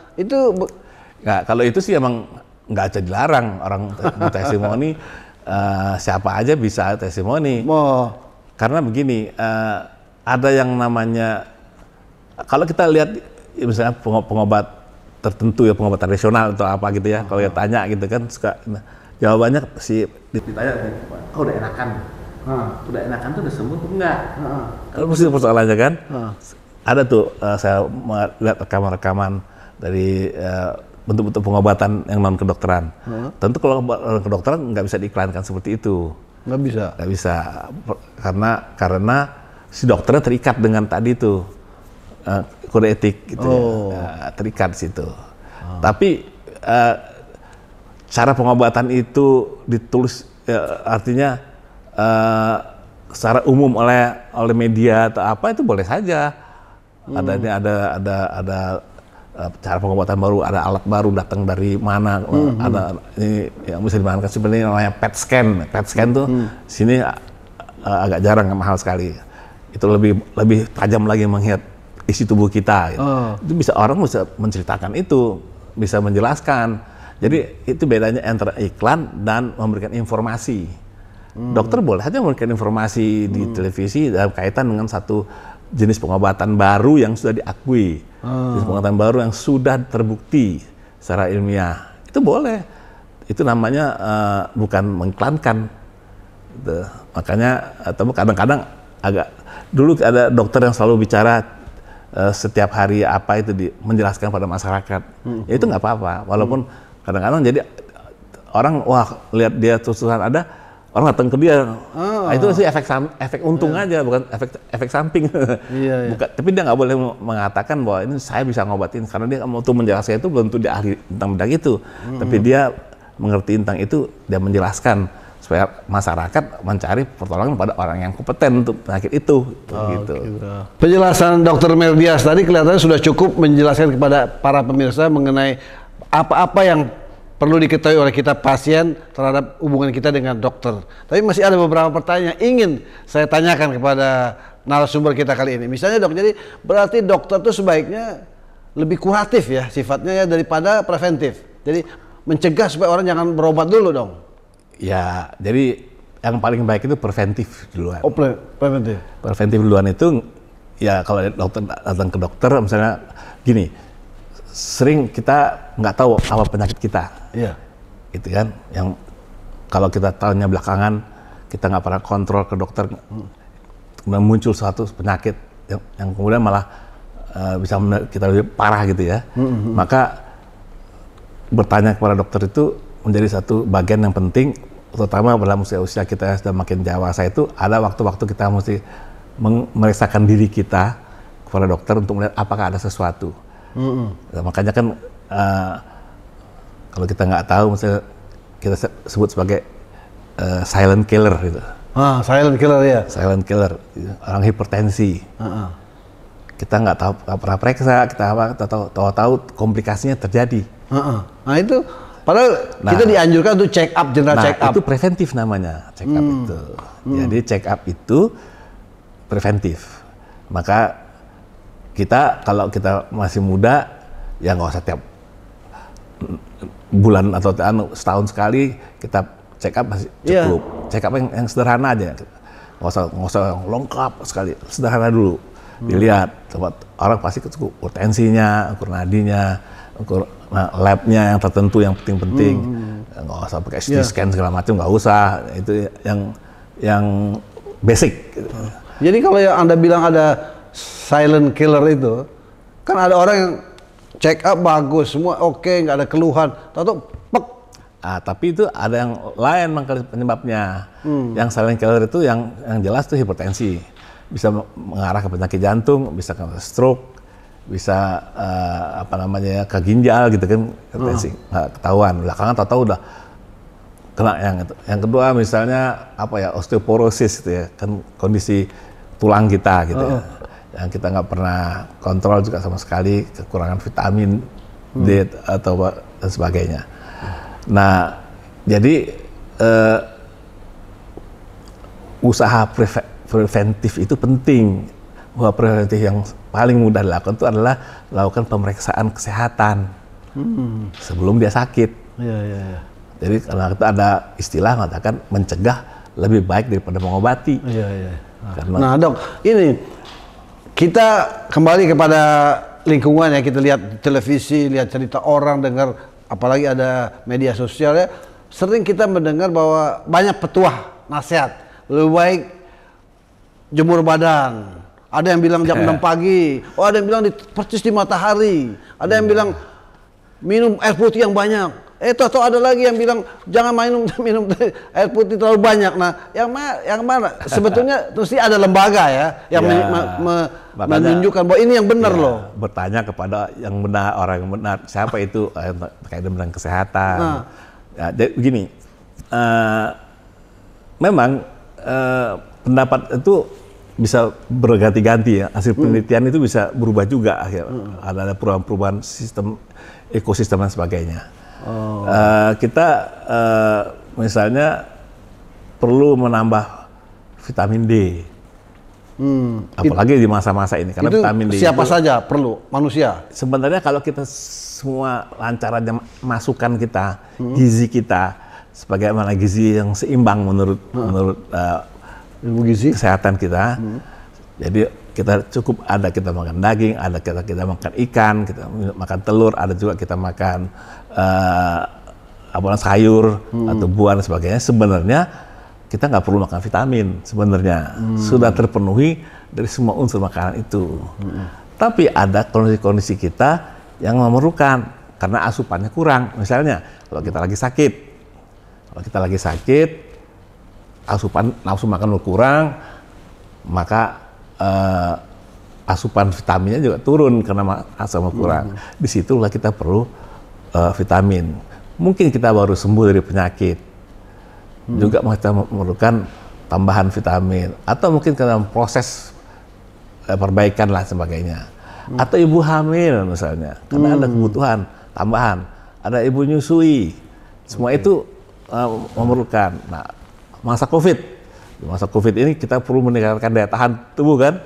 kalau itu sih emang nggak aja dilarang orang testimoni. Siapa aja bisa testimoni. Karena begini, ada yang namanya, kalau kita lihat misalnya pengobat tertentu ya, pengobat tradisional atau apa gitu ya, kalau dia tanya gitu kan suka, jawabannya ditanya, oh udah enakan. Udah enakan tuh udah sembuh tuh enggak? Kalau mesti persoalannya kan, ada tuh saya melihat rekaman-rekaman dari bentuk-bentuk pengobatan yang non kedokteran. Tentu kalau kedokteran nggak bisa diiklankan seperti itu. Nggak bisa. Nggak bisa, karena si dokternya terikat dengan tadi itu kode etik gitu ya, terikat di situ. Tapi cara pengobatan itu ditulis artinya secara umum oleh media atau apa itu boleh saja. Ada cara pengobatan baru, ada alat baru datang dari mana, ada ini yang bisa dimainkan sebenarnya namanya PET scan. PET scan tuh sini agak jarang, mahal sekali. Itu lebih tajam lagi melihat isi tubuh kita. Gitu. Itu orang bisa menceritakan itu, bisa menjelaskan. Jadi itu bedanya antara iklan dan memberikan informasi. Dokter boleh saja memberikan informasi di televisi dalam kaitan dengan satu jenis pengobatan baru yang sudah diakui, jenis pengobatan baru yang sudah terbukti secara ilmiah. Itu boleh. Itu namanya bukan mengiklankan. Gitu. Makanya atau kadang-kadang dulu ada dokter yang selalu bicara setiap hari apa itu menjelaskan pada masyarakat. Ya itu nggak apa-apa. Walaupun kadang-kadang jadi orang lihat dia terus-terusan ada, orang datang ke dia, itu sih efek untung aja, bukan efek samping. Bukan, tapi dia nggak boleh mengatakan bahwa ini saya bisa ngobatin, karena dia mau menjelaskan itu belum tentu dia ahli tentang bidang itu, tapi dia mengerti tentang itu, dia menjelaskan supaya masyarakat mencari pertolongan pada orang yang kompeten untuk penyakit itu. Gitu. Penjelasan Dr. Merdias tadi kelihatannya sudah cukup menjelaskan kepada para pemirsa mengenai apa-apa yang perlu diketahui oleh kita pasien terhadap hubungan kita dengan dokter. Tapi masih ada beberapa pertanyaan yang ingin saya tanyakan kepada narasumber kita kali ini. Misalnya dok, jadi berarti dokter itu sebaiknya lebih kuratif ya sifatnya ya daripada preventif. Jadi mencegah supaya orang jangan berobat dulu dong. Ya, jadi yang paling baik itu preventif duluan. Oh, preventif. Preventif duluan itu ya kalau dokter datang ke dokter misalnya gini, sering kita nggak tahu apa penyakit kita, gitu kan? Yang kalau kita tahunya belakangan, kita nggak pernah kontrol ke dokter, kemudian muncul suatu penyakit yang kemudian malah bisa kita lebih parah gitu ya. Maka bertanya kepada dokter itu menjadi satu bagian yang penting, terutama dalam usia kita yang sudah makin dewasa itu ada waktu-waktu kita mesti memeriksakan diri kita kepada dokter untuk melihat apakah ada sesuatu. Nah, makanya kan kalau kita nggak tahu, misalnya kita sebut sebagai silent killer gitu. Silent killer ya. Silent killer, orang hipertensi. Kita nggak tahu, nggak pernah periksa, kita tahu komplikasinya terjadi. Nah itu, padahal kita dianjurkan untuk check up, general check up. Itu preventif namanya, check up itu. Jadi check up itu preventif. Maka kita kalau kita masih muda ya nggak usah tiap bulan atau setahun sekali kita check up masih cukup. Check up yang sederhana aja, nggak usah yang lengkap sekali, sederhana dulu. Dilihat, orang pasti ukur tensinya, ukur nadinya, ukur labnya yang tertentu yang penting-penting. Nggak usah pakai CT scan segala macam, nggak usah. Itu yang basic. Jadi kalau yang Anda bilang ada silent killer itu, kan ada orang yang check up bagus, semua oke, nggak ada keluhan, tahu pek. Tapi itu ada yang lain penyebabnya. Yang silent killer itu yang jelas tuh hipertensi, bisa mengarah ke penyakit jantung, bisa ke stroke, bisa ke ginjal gitu kan, hipertensi nggak ketahuan. Belakangan tahu-tahu udah kena yang itu. Yang kedua misalnya osteoporosis gitu ya, kan kondisi tulang kita gitu ya, yang kita nggak pernah kontrol juga sama sekali, kekurangan vitamin D atau dan sebagainya. Nah, jadi usaha preventif itu penting. Bahwa preventif yang paling mudah dilakukan itu adalah melakukan pemeriksaan kesehatan sebelum dia sakit. Jadi karena itu ada istilah mengatakan mencegah lebih baik daripada mengobati. Nah dok, ini kita kembali kepada lingkungan ya, kita lihat televisi, lihat cerita orang, dengar, apalagi ada media sosial ya, sering kita mendengar bahwa banyak petuah nasihat, lebih baik jemur badan, ada yang bilang jam 6 pagi, ada yang bilang percis di matahari, ada yang bilang minum air putih yang banyak. Atau ada lagi yang bilang jangan minum air putih terlalu banyak. Nah, yang mana? Sebetulnya mesti ada lembaga ya yang menunjukkan bahwa ini yang benar loh. Bertanya kepada yang benar, orang yang benar. Siapa itu terkait dengan kesehatan. Ya, jadi begini, memang pendapat itu bisa berganti-ganti ya. Hasil penelitian itu bisa berubah juga. Ada perubahan-perubahan sistem ekosistem dan sebagainya. Kita misalnya perlu menambah vitamin D, apalagi di masa-masa ini karena itu vitamin D siapa itu, saja perlu, manusia. Sebenarnya kalau kita semua lancar aja masukan kita, gizi kita sebagaimana gizi yang seimbang menurut ilmu gizi kesehatan kita, jadi kita cukup ada kita makan daging, ada kita makan ikan, kita makan telur, ada juga kita makan sayur atau buah dan sebagainya. Sebenarnya kita nggak perlu makan vitamin, sebenarnya sudah terpenuhi dari semua unsur makanan itu. Tapi ada kondisi-kondisi kita yang memerlukan karena asupannya kurang. Misalnya kalau kita lagi sakit, asupan nafsu makan berkurang, maka asupan vitaminnya juga turun karena asam kurang. Disitulah kita perlu vitamin. Mungkin kita baru sembuh dari penyakit, juga kita memerlukan tambahan vitamin, atau mungkin karena proses perbaikan lah sebagainya. Atau ibu hamil misalnya, karena ada kebutuhan tambahan, ada ibu nyusui, semua itu memerlukan. Nah, masa COVID ini kita perlu meningkatkan daya tahan tubuh kan.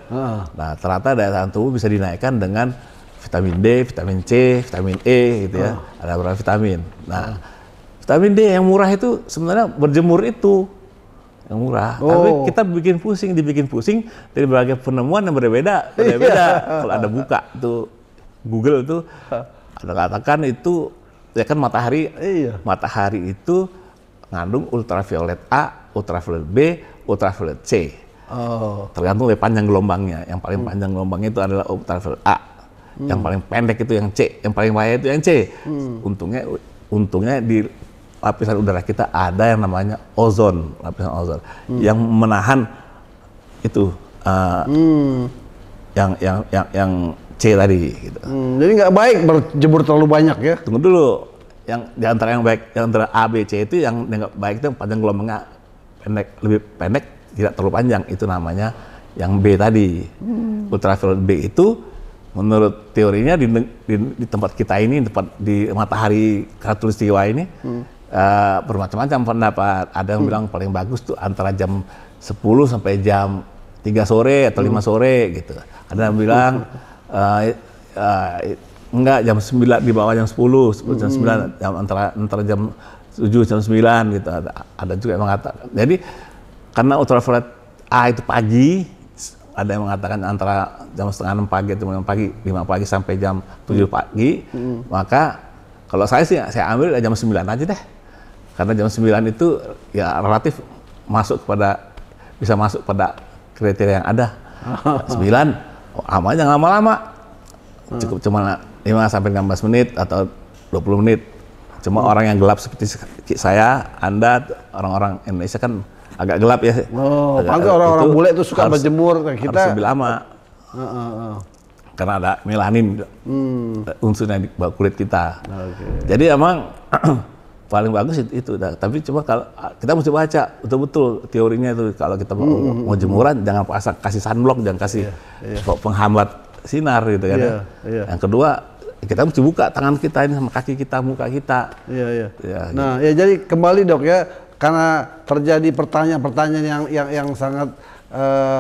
Nah, ternyata daya tahan tubuh bisa dinaikkan dengan vitamin D, vitamin C, vitamin E gitu ya. Ada beberapa vitamin. Nah, vitamin D yang murah itu sebenarnya berjemur itu yang murah. Tapi kita dibikin pusing dari berbagai penemuan yang berbeda. Kalau ada buka tuh Google itu ada katakan itu ya kan matahari itu ngandung ultraviolet A, ultraviolet B, ultraviolet C. Tergantung dari panjang gelombangnya. Yang paling panjang gelombangnya itu adalah ultraviolet A. Yang paling pendek itu yang C. Yang paling bahaya itu yang C. Untungnya di lapisan udara kita ada yang namanya ozon, lapisan ozon, yang menahan itu yang C tadi. Gitu. Jadi nggak baik berjemur terlalu banyak ya? Tunggu dulu. Yang di antara yang baik, yang antara A, B, C itu yang nggak baik itu panjang gelombangnya lebih pendek, tidak terlalu panjang. Itu namanya yang B tadi. Ultraviolet B itu menurut teorinya di tempat kita ini, di matahari khatulistiwa ini, bermacam-macam pendapat. Ada yang bilang paling bagus tuh antara jam 10 sampai jam 3 sore atau 5 sore gitu. Ada yang bilang Enggak, jam 9 di bawah jam 10 jam 9, antara jam 7 jam 9 gitu. Ada juga yang mengatakan. Jadi karena ultraviolet A itu pagi, ada yang mengatakan antara jam setengah 6 pagi atau 5 pagi sampai jam 7 pagi, maka kalau saya sih saya ambil jam 9 aja deh. Karena jam 9 itu ya relatif bisa masuk pada kriteria yang ada. 9, jangan lama-lama. Cukup cuma 5 sampai 15 menit atau 20 menit. Cuma orang yang gelap seperti saya, Anda, orang-orang Indonesia kan agak gelap ya. Oh, pantas orang-orang bule itu suka berjemur kayak kita. Harus lebih lama. Karena ada melanin unsurnya di kulit kita. Jadi emang paling bagus itu. Tapi cuma kalau kita mesti baca betul-betul teorinya itu. Kalau kita mau jemuran, jangan kasih sunblock, jangan kasih penghambat sinar gitu kan. Yang kedua, kita mesti buka tangan kita ini sama kaki kita, muka kita. Ya, nah, ya jadi kembali dok ya, karena terjadi pertanyaan-pertanyaan yang sangat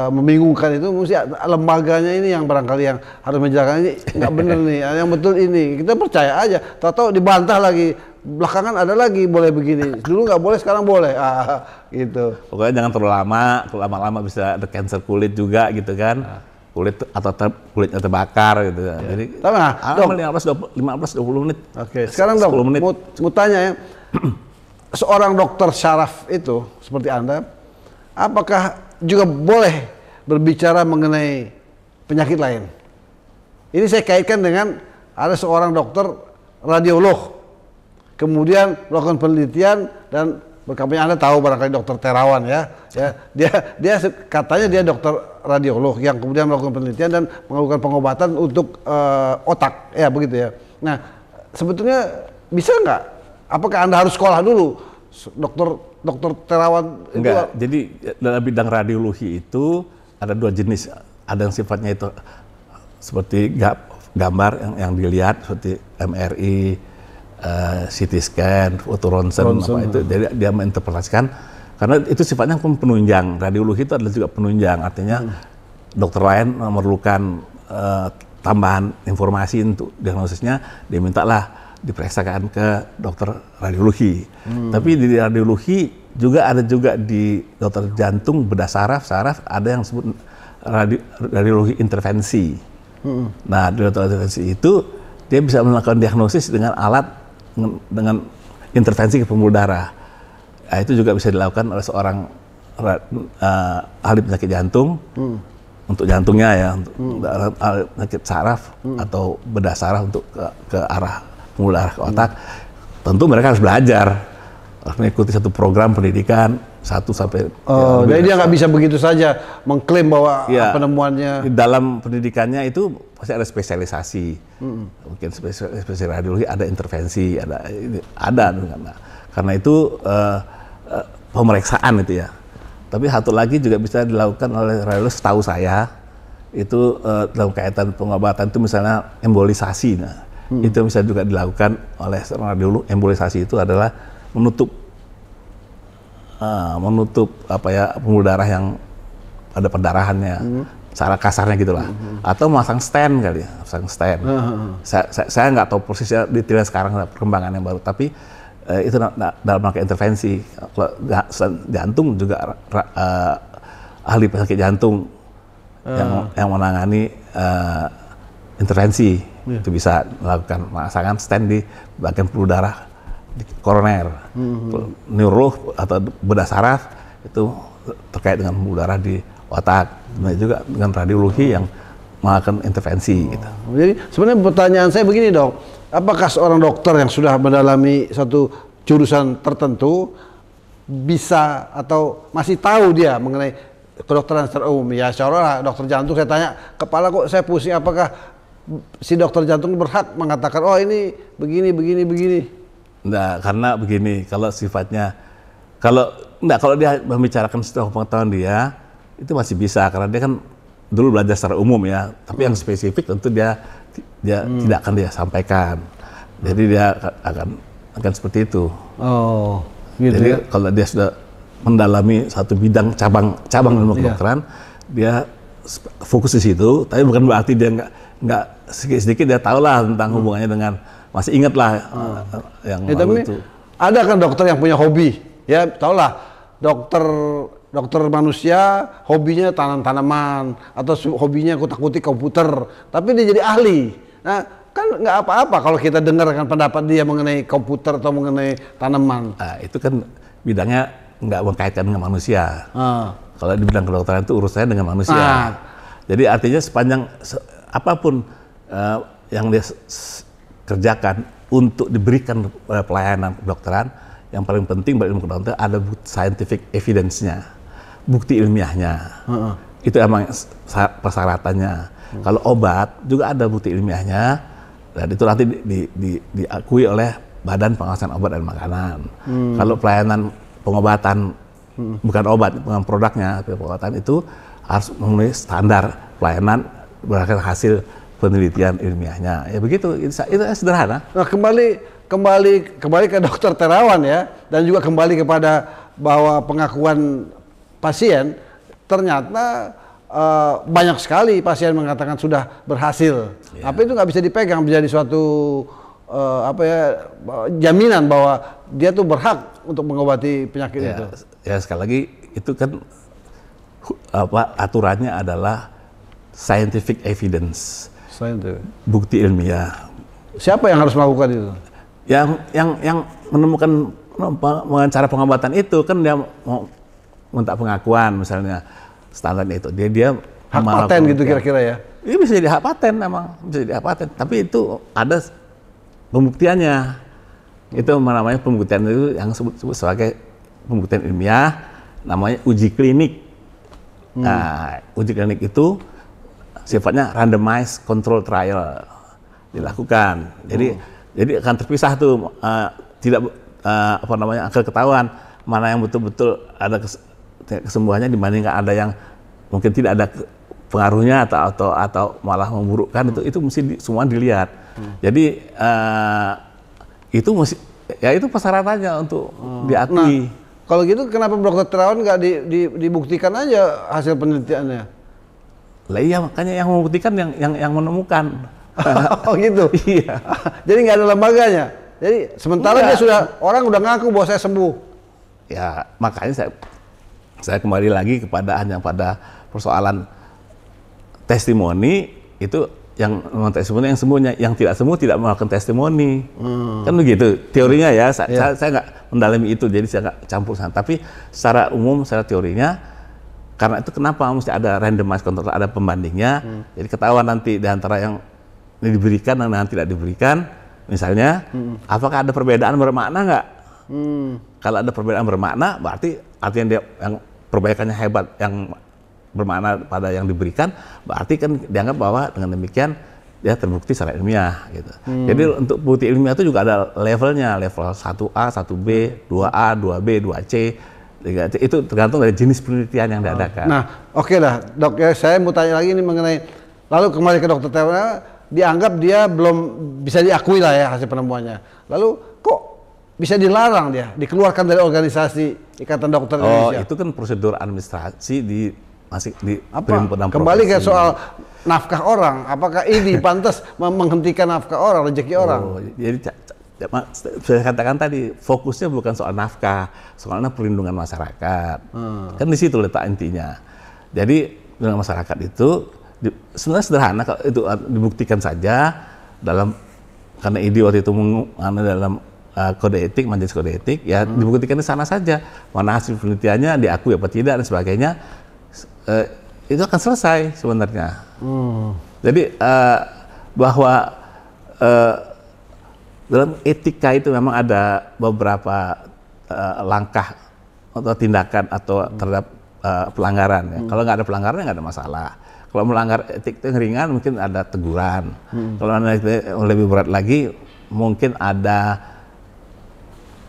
membingungkan itu, mesti lembaganya ini yang barangkali yang harus menjelaskan ini nggak benar nih, yang betul ini. Kita percaya aja, tahu-tahu dibantah lagi, belakangan ada lagi boleh begini, dulu nggak boleh, sekarang boleh, gitu. Pokoknya jangan terlalu lama bisa ada kanker kulit juga gitu kan. Kulit atau kulitnya terbakar gitu. Jadi dok, 15-20 menit. Oke, sekarang dok, mau tanya ya, seorang dokter syaraf itu seperti Anda, apakah juga boleh berbicara mengenai penyakit lain? Ini saya kaitkan dengan ada seorang dokter radiolog, kemudian melakukan penelitian dan berkampanye. Anda tahu barangkali dokter Terawan ya, dia katanya dia dokter radiolog yang kemudian melakukan penelitian dan melakukan pengobatan untuk otak, ya begitu ya. Nah, sebetulnya bisa nggak? Apakah Anda harus sekolah dulu, dokter Terawan? Enggak. Jadi dalam bidang radiologi itu ada 2 jenis. Ada yang sifatnya itu seperti gambar yang dilihat seperti MRI, CT scan, foto ronsen, apa itu. Jadi dia menginterpretasikan. Karena itu sifatnya penunjang. Radiologi itu adalah juga penunjang. Artinya dokter lain memerlukan tambahan informasi untuk diagnosisnya, dia mintalah diperiksakan ke dokter radiologi. Tapi di radiologi juga ada di dokter jantung, bedah saraf ada yang disebut radiologi intervensi. Nah, di dokter intervensi itu dia bisa melakukan diagnosis dengan alat dengan intervensi ke pembuluh darah. Nah, itu juga bisa dilakukan oleh seorang ahli penyakit jantung untuk jantungnya ya, untuk ahli penyakit saraf atau bedah saraf untuk ke arah pembuluh darah ke otak. Tentu mereka harus belajar, harus mengikuti satu program pendidikan 1 sampai. Jadi dia nggak bisa begitu saja mengklaim bahwa penemuannya. Di dalam pendidikannya itu pasti ada spesialisasi. Mungkin spesialisasi radiologi, ada intervensi, ada. Karena itu pemeriksaan itu ya. Tapi satu lagi juga bisa dilakukan oleh radiolog, setahu saya itu dalam kaitan pengobatan itu misalnya embolisasi. Nah, itu bisa juga dilakukan oleh seorang radiolog. Embolisasi itu adalah menutup pembuluh darah yang ada perdarahannya, cara kasarnya gitulah. Atau memasang stent kali ya, Saya nggak tahu persisnya detailnya sekarang perkembangan yang baru, tapi itu dalam rangka intervensi. Kalau jantung juga ahli penyakit jantung yang menangani intervensi itu bisa melakukan pemasangan stent di bagian pembuluh darah di koroner. Neurolog atau bedah saraf itu terkait dengan pembuluh darah di otak. Nah, juga dengan radiologi yang melakukan intervensi gitu. Jadi sebenarnya pertanyaan saya begini dong, apakah seorang dokter yang sudah mendalami satu jurusan tertentu bisa atau masih tahu dia mengenai kedokteran secara umum? Ya seolah dokter jantung saya tanya, kepala kok saya pusing, apakah si dokter jantung berhak mengatakan oh ini begini. Nah, karena begini, kalau sifatnya kalau dia membicarakan setelah pengetahuan dia itu masih bisa, karena dia kan dulu belajar secara umum ya, tapi yang spesifik tentu dia tidak akan dia sampaikan. Jadi dia akan seperti itu. Oh, gitu. Jadi ya? kalau dia sudah mendalami satu bidang cabang ilmu kedokteran, dia fokus di situ. Tapi bukan berarti dia nggak sedikit dia tahu lah tentang hubungannya dengan, masih ingat lah yang Ya, lalu tapi itu. ada kan dokter yang punya hobi, ya tau lah dokter manusia hobinya tanam-tanaman atau hobinya kutak-kutik komputer, tapi dia jadi ahli. Nah kan nggak apa-apa kalau kita dengarkan pendapat dia mengenai komputer atau mengenai tanaman. Nah, itu kan bidangnya nggak mengkaitkan dengan manusia. Kalau di bidang kedokteran itu urusannya dengan manusia. Jadi artinya sepanjang apapun yang dia kerjakan untuk diberikan pelayanan kedokteran, yang paling penting bagi ilmu kedokteran ada scientific evidence-nya, bukti ilmiahnya. Itu emang persyaratannya. Kalau obat juga ada bukti ilmiahnya, dan itu nanti diakui oleh Badan Pengawasan Obat dan Makanan. Kalau pelayanan pengobatan, bukan obat, bukan produknya, tapi pengobatan itu harus memenuhi standar pelayanan berdasarkan hasil penelitian ilmiahnya. Ya begitu, itu sederhana. Nah kembali ke dokter Terawan ya, dan juga kembali kepada bahwa pengakuan pasien, ternyata banyak sekali pasien mengatakan sudah berhasil. Tapi itu nggak bisa dipegang menjadi suatu jaminan bahwa dia tuh berhak untuk mengobati penyakit itu. Ya sekali lagi itu kan aturannya adalah scientific evidence, bukti ilmiah. Siapa yang harus melakukan itu? Yang menemukan cara pengobatan itu kan dia mau minta pengakuan misalnya standar itu, dia hak paten gitu kira-kira ya? Ini bisa jadi hak paten, memang bisa jadi hak paten, tapi itu ada pembuktiannya. Itu namanya pembuktian itu yang disebut sebagai pembuktian ilmiah, namanya uji klinik. Nah, uji klinik itu sifatnya randomized control trial dilakukan. Jadi akan terpisah tuh, tidak akan ketahuan mana yang betul-betul ada kesembuhannya dibandingkan ada yang mungkin tidak ada pengaruhnya atau malah memburukkan. Itu mesti semua dilihat. Jadi itu mesti, ya itu persyaratannya untuk diakui. Nah, kalau gitu kenapa dokter Terawan nggak dibuktikan aja hasil penelitiannya? Lah iya, makanya yang membuktikan yang menemukan. Oh gitu. Iya. Jadi nggak ada lembaganya. Jadi sementara dia orang udah ngaku bahwa saya sembuh. Ya makanya saya kembali lagi hanya pada persoalan testimoni itu. Yang testimoni yang sembuhnya, yang tidak sembuh tidak melakukan testimoni. Kan begitu teorinya ya. Saya nggak mendalami itu, jadi saya nggak campur sana. Tapi secara umum, secara teorinya, karena itu kenapa mesti ada randomized control, ada pembandingnya. Jadi ketahuan nanti di antara yang diberikan dan yang tidak diberikan, misalnya, apakah ada perbedaan bermakna nggak? Kalau ada perbedaan bermakna, berarti artinya dia yang perbaikannya hebat, yang bermakna pada yang diberikan, berarti kan dianggap bahwa dengan demikian dia terbukti secara ilmiah gitu. Jadi untuk bukti ilmiah itu juga ada levelnya, level 1A, 1B, 2A, 2B, 2C. Itu tergantung dari jenis penelitian yang diadakan. Nah, oke lah, Dok, ya saya mau tanya lagi ini mengenai, lalu kembali ke dokter Terawan, dianggap dia belum bisa diakui lah ya hasil penemuannya. Lalu kok bisa dilarang dia, dikeluarkan dari organisasi Ikatan Dokter Indonesia? Itu kan prosedur administrasi masih di kembali ke soal nafkah orang, apakah ini pantas menghentikan nafkah orang, rezeki orang? Jadi saya katakan tadi, fokusnya bukan soal nafkah, soalnya perlindungan masyarakat. Kan di situ letak intinya. Jadi perlindungan masyarakat itu sebenarnya sederhana, kalau itu dibuktikan saja karena IDI waktu itu dalam kode etik, majelis kode etik, ya dibuktikan di sana saja, mana hasil penelitiannya diakui apa tidak dan sebagainya. Itu akan selesai sebenarnya. Jadi bahwa dalam etika itu memang ada beberapa langkah atau tindakan atau terhadap pelanggaran. Ya. Kalau nggak ada pelanggaran nggak ada masalah. Kalau melanggar etik itu yang ringan mungkin ada teguran. Kalau lebih berat lagi mungkin ada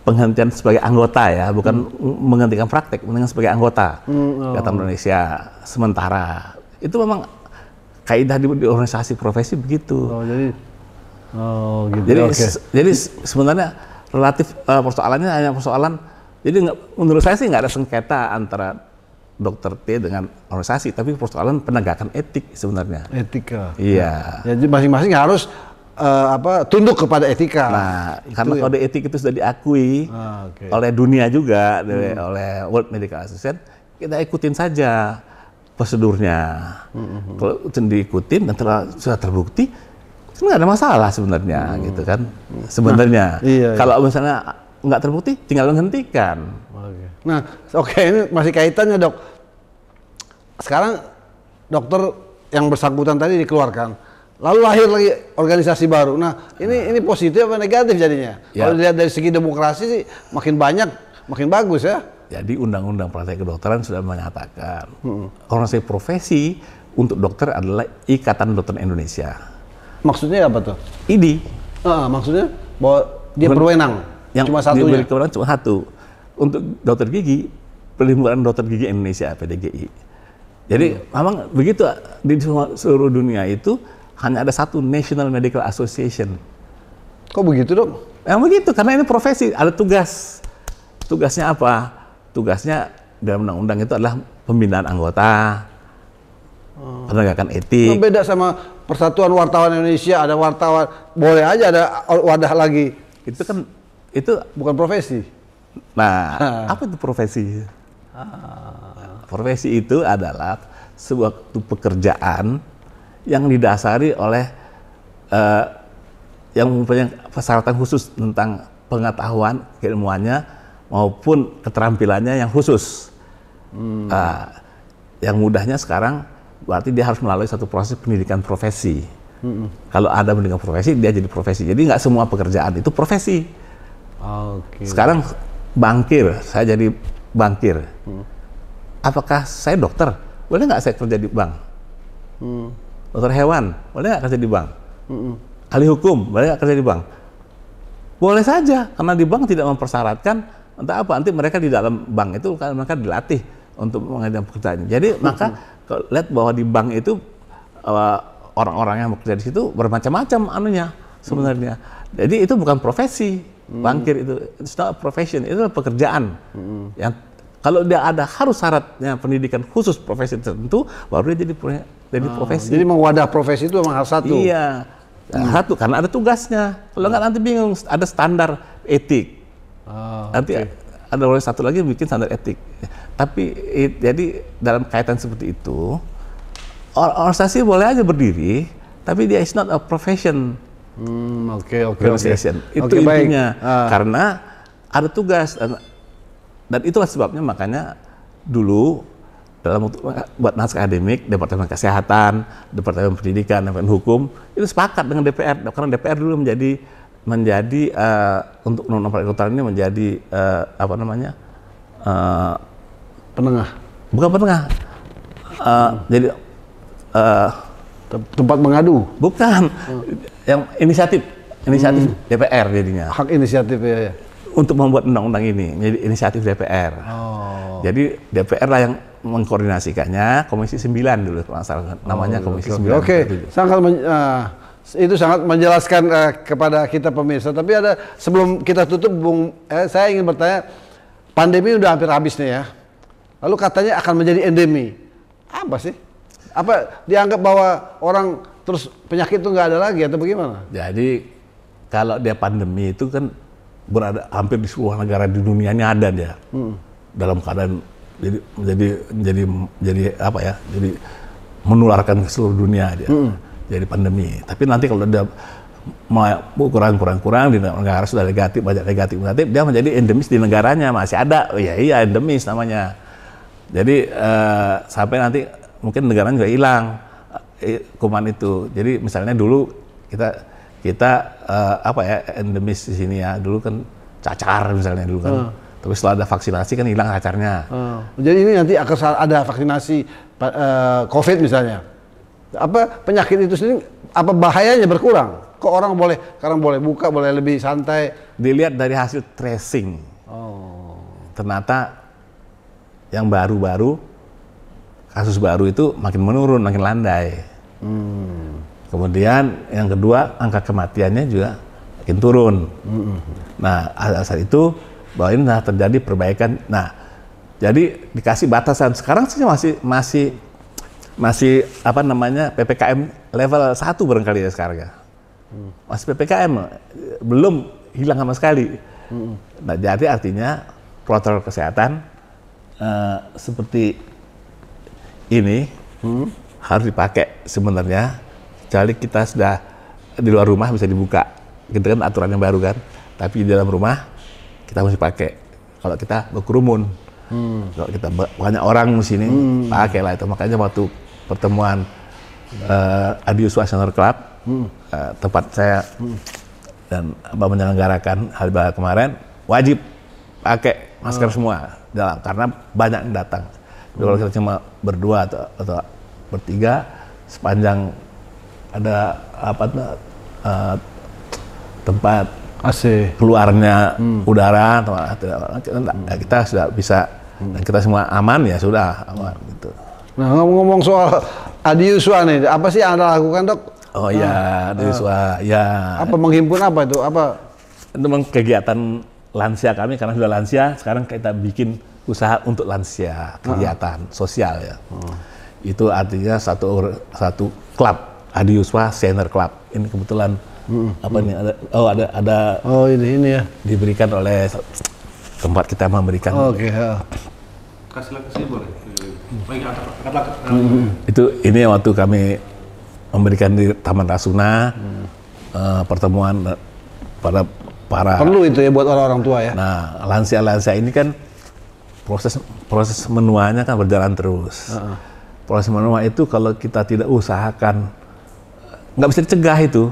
penghentian sebagai anggota ya, bukan menghentikan praktek, menghentikan sebagai anggota Ikatan Indonesia sementara. Itu memang kaidah di organisasi profesi begitu. Gitu. Jadi sebenarnya relatif persoalannya hanya persoalan. Jadi menurut saya sih nggak ada sengketa antara dokter T dengan organisasi, tapi persoalan penegakan etik sebenarnya. Etika. Iya. Jadi masing-masing harus tunduk kepada etika. Nah, karena kode etik itu sudah diakui oleh dunia juga, oleh World Medical Association, kita ikutin saja prosedurnya. Kalau diikutin dan sudah terbukti, kan nggak ada masalah sebenarnya, gitu kan? Sebenarnya, kalau misalnya nggak terbukti, tinggal menghentikan. Nah, ini masih kaitannya, Dok. Sekarang dokter yang bersangkutan tadi dikeluarkan, lalu lahir lagi organisasi baru. Nah, ini positif apa negatif jadinya? Ya. Kalau dilihat dari segi demokrasi sih, makin banyak, makin bagus ya. Jadi Undang-Undang Praktek Kedokteran sudah menyatakan organisasi profesi untuk dokter adalah Ikatan Dokter Indonesia. Maksudnya apa tuh? IDI. Maksudnya bahwa dia berwenang. Yang cuma satunya. Diberi kewenangan cuma satu. Untuk dokter gigi, Perhimpunan Dokter Gigi Indonesia (PDGI). Jadi memang begitu, di seluruh dunia itu hanya ada satu National Medical Association. Kok begitu, Dok? Yang begitu karena ini profesi, ada tugas. Tugasnya apa? Tugasnya dalam undang-undang itu adalah pembinaan anggota, penegakan etik. Beda sama Persatuan Wartawan Indonesia, ada wartawan, boleh aja ada wadah lagi. Itu kan, itu bukan profesi. Nah, apa itu profesi? Profesi itu adalah sebuah pekerjaan yang didasari oleh yang mempunyai persyaratan khusus tentang pengetahuan, keilmuannya, maupun keterampilannya yang khusus. Yang mudahnya sekarang berarti dia harus melalui satu proses pendidikan profesi. Kalau ada pendidikan profesi, dia jadi profesi. Jadi nggak semua pekerjaan itu profesi. Sekarang bankir, saya jadi bankir. Apakah saya dokter? Boleh nggak saya kerja di bank? Dokter hewan, boleh nggak kerja di bank? Ahli hukum, boleh nggak kerja di bank? Boleh saja, karena di bank tidak mempersyaratkan entah apa, nanti mereka di dalam bank itu kan mereka dilatih untuk mengerjakan pekerjaannya. Jadi maka lihat bahwa di bank itu orang-orang yang bekerja di situ bermacam-macam anunya sebenarnya. Jadi itu bukan profesi, bankir itu, it's not a profession, itu adalah pekerjaan. Yang kalau dia ada harus syaratnya pendidikan khusus profesi tertentu, baru dia jadi profesi. Jadi wadah profesi itu memang harus satu. Iya, satu karena ada tugasnya. Kalau nggak nanti bingung, ada standar etik. Nanti ada oleh satu lagi bikin standar etik. Tapi jadi dalam kaitan seperti itu, organisasi boleh aja berdiri, tapi dia is not a profession. Organization. Itu intinya. Karena ada tugas. Dan itulah sebabnya makanya dulu dalam buat naskah akademik, Departemen Kesehatan, Departemen Pendidikan, Departemen Hukum itu sepakat dengan DPR, karena DPR dulu menjadi untuk undang-undang kedokteran ini menjadi apa namanya, penengah, bukan penengah, jadi tempat mengadu, bukan, yang inisiatif DPR jadinya. Hak inisiatif ya. Untuk membuat undang-undang ini menjadi inisiatif DPR. Jadi DPR lah yang mengkoordinasikannya, Komisi 9 dulu namanya Komisi 9. Itu sangat menjelaskan kepada kita pemirsa. Tapi ada sebelum kita tutup, saya ingin bertanya, pandemi udah hampir habis nih ya. Lalu katanya akan menjadi endemi. Apa sih? Apa dianggap bahwa orang terus penyakit itu nggak ada lagi atau bagaimana? Jadi kalau dia pandemi itu kan berada hampir di seluruh negara di dunia ini ada dia. Dalam keadaan jadi apa ya? Jadi menularkan ke seluruh dunia dia. Jadi pandemi. Tapi nanti kalau dia kurang di negara sudah negatif, banyak negatif, dia menjadi endemis di negaranya, masih ada. Iya endemis namanya. Jadi sampai nanti mungkin negaranya juga hilang kuman itu. Jadi misalnya dulu kita apa ya, endemis di sini ya, dulu kan cacar misalnya dulu kan. Tapi setelah ada vaksinasi kan hilang cacarnya. Jadi ini nanti akan ada vaksinasi COVID misalnya. Apa penyakit itu sendiri, apa bahayanya berkurang? Kok orang sekarang boleh buka, boleh lebih santai? Dilihat dari hasil tracing. Ternyata yang baru-baru, kasus baru itu makin menurun, makin landai. Kemudian yang kedua, angka kematiannya juga makin turun. Nah, saat itu bahwa ini terjadi perbaikan. Nah, Jadi dikasih batasan. Sekarang sih masih apa namanya PPKM level 1 barangkali ya sekarang ya. Masih PPKM, belum hilang sama sekali. Nah, jadi artinya protokol kesehatan seperti ini harus dipakai sebenarnya. Kecuali kita sudah di luar rumah bisa dibuka, gitu kan aturan yang baru kan. Tapi di dalam rumah kita mesti pakai. Kalau kita berkerumun, kalau kita banyak orang di sini, pakailah itu. Makanya waktu pertemuan Adiuswa Senior Club, tempat saya dan menyelenggarakan hari Raya kemarin, wajib pakai masker semua dalam karena banyak yang datang. Kalau kita cuma berdua atau bertiga, sepanjang ada tempat AC keluarnya udara, kita sudah bisa dan kita semua aman ya sudah aman gitu. Nah, ngomong-ngomong soal Adiuswa nih, apa sih yang Anda lakukan, Dok? Oh ya, Adiuswa, ya. Apa menghimpun apa itu? Apa? Itu memang kegiatan lansia kami karena sudah lansia, sekarang kita bikin usaha untuk lansia, kegiatan sosial ya. Itu artinya satu klub, Adiuswa Senior Club. Ini kebetulan apa nih ada Oh ini ya. diberikan oleh tempat kita memberikan. Oke. Kasih boleh. Itu ini waktu kami memberikan di Taman Rasuna pertemuan pada para Perlu itu ya buat orang-orang tua ya. Nah, lansia-lansia ini kan proses menuanya kan berjalan terus. Proses menua itu kalau kita tidak usahakan nggak bisa dicegah itu.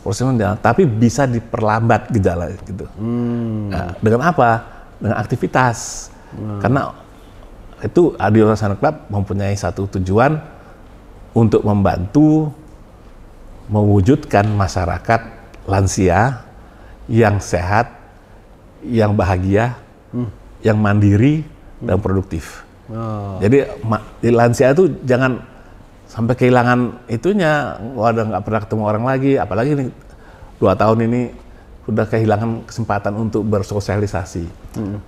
Proses menua, tapi bisa diperlambat gejala gitu. Nah, dengan apa? Dengan aktivitas. Karena itu Adiuswa Senior Club mempunyai satu tujuan untuk membantu mewujudkan masyarakat lansia yang sehat, yang bahagia, yang mandiri dan produktif. Jadi di lansia itu jangan sampai kehilangan itunya, waduh nggak pernah ketemu orang lagi, apalagi ini 2 tahun ini sudah kehilangan kesempatan untuk bersosialisasi.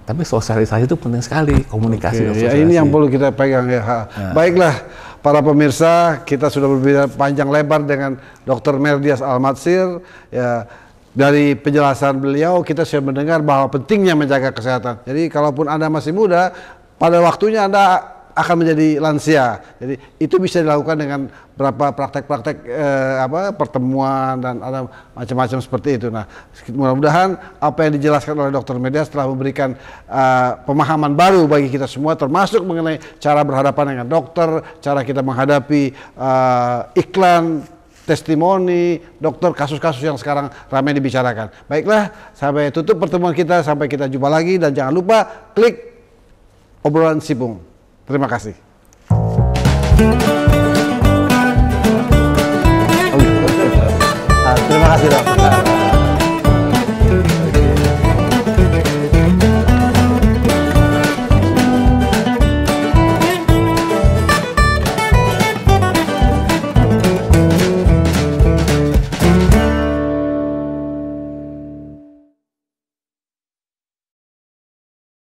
Tapi sosialisasi itu penting sekali, komunikasi. Ya, ini yang perlu kita pegang ya. Baiklah, para pemirsa, kita sudah berbicara panjang lebar dengan Dr. Merdias Almatsir. Ya, dari penjelasan beliau kita sudah mendengar bahwa pentingnya menjaga kesehatan. Jadi kalaupun Anda masih muda, pada waktunya Anda akan menjadi lansia. Jadi itu bisa dilakukan dengan berapa praktek-praktek pertemuan dan ada macam-macam seperti itu. Nah, mudah-mudahan apa yang dijelaskan oleh Dr. Merdias telah memberikan pemahaman baru bagi kita semua, termasuk mengenai cara berhadapan dengan dokter, cara kita menghadapi iklan, testimoni, dokter, kasus-kasus yang sekarang ramai dibicarakan. Baiklah, sampai tutup pertemuan kita, sampai kita jumpa lagi, dan jangan lupa klik obrolan Sibung. Terima kasih. Terima kasih, Dok.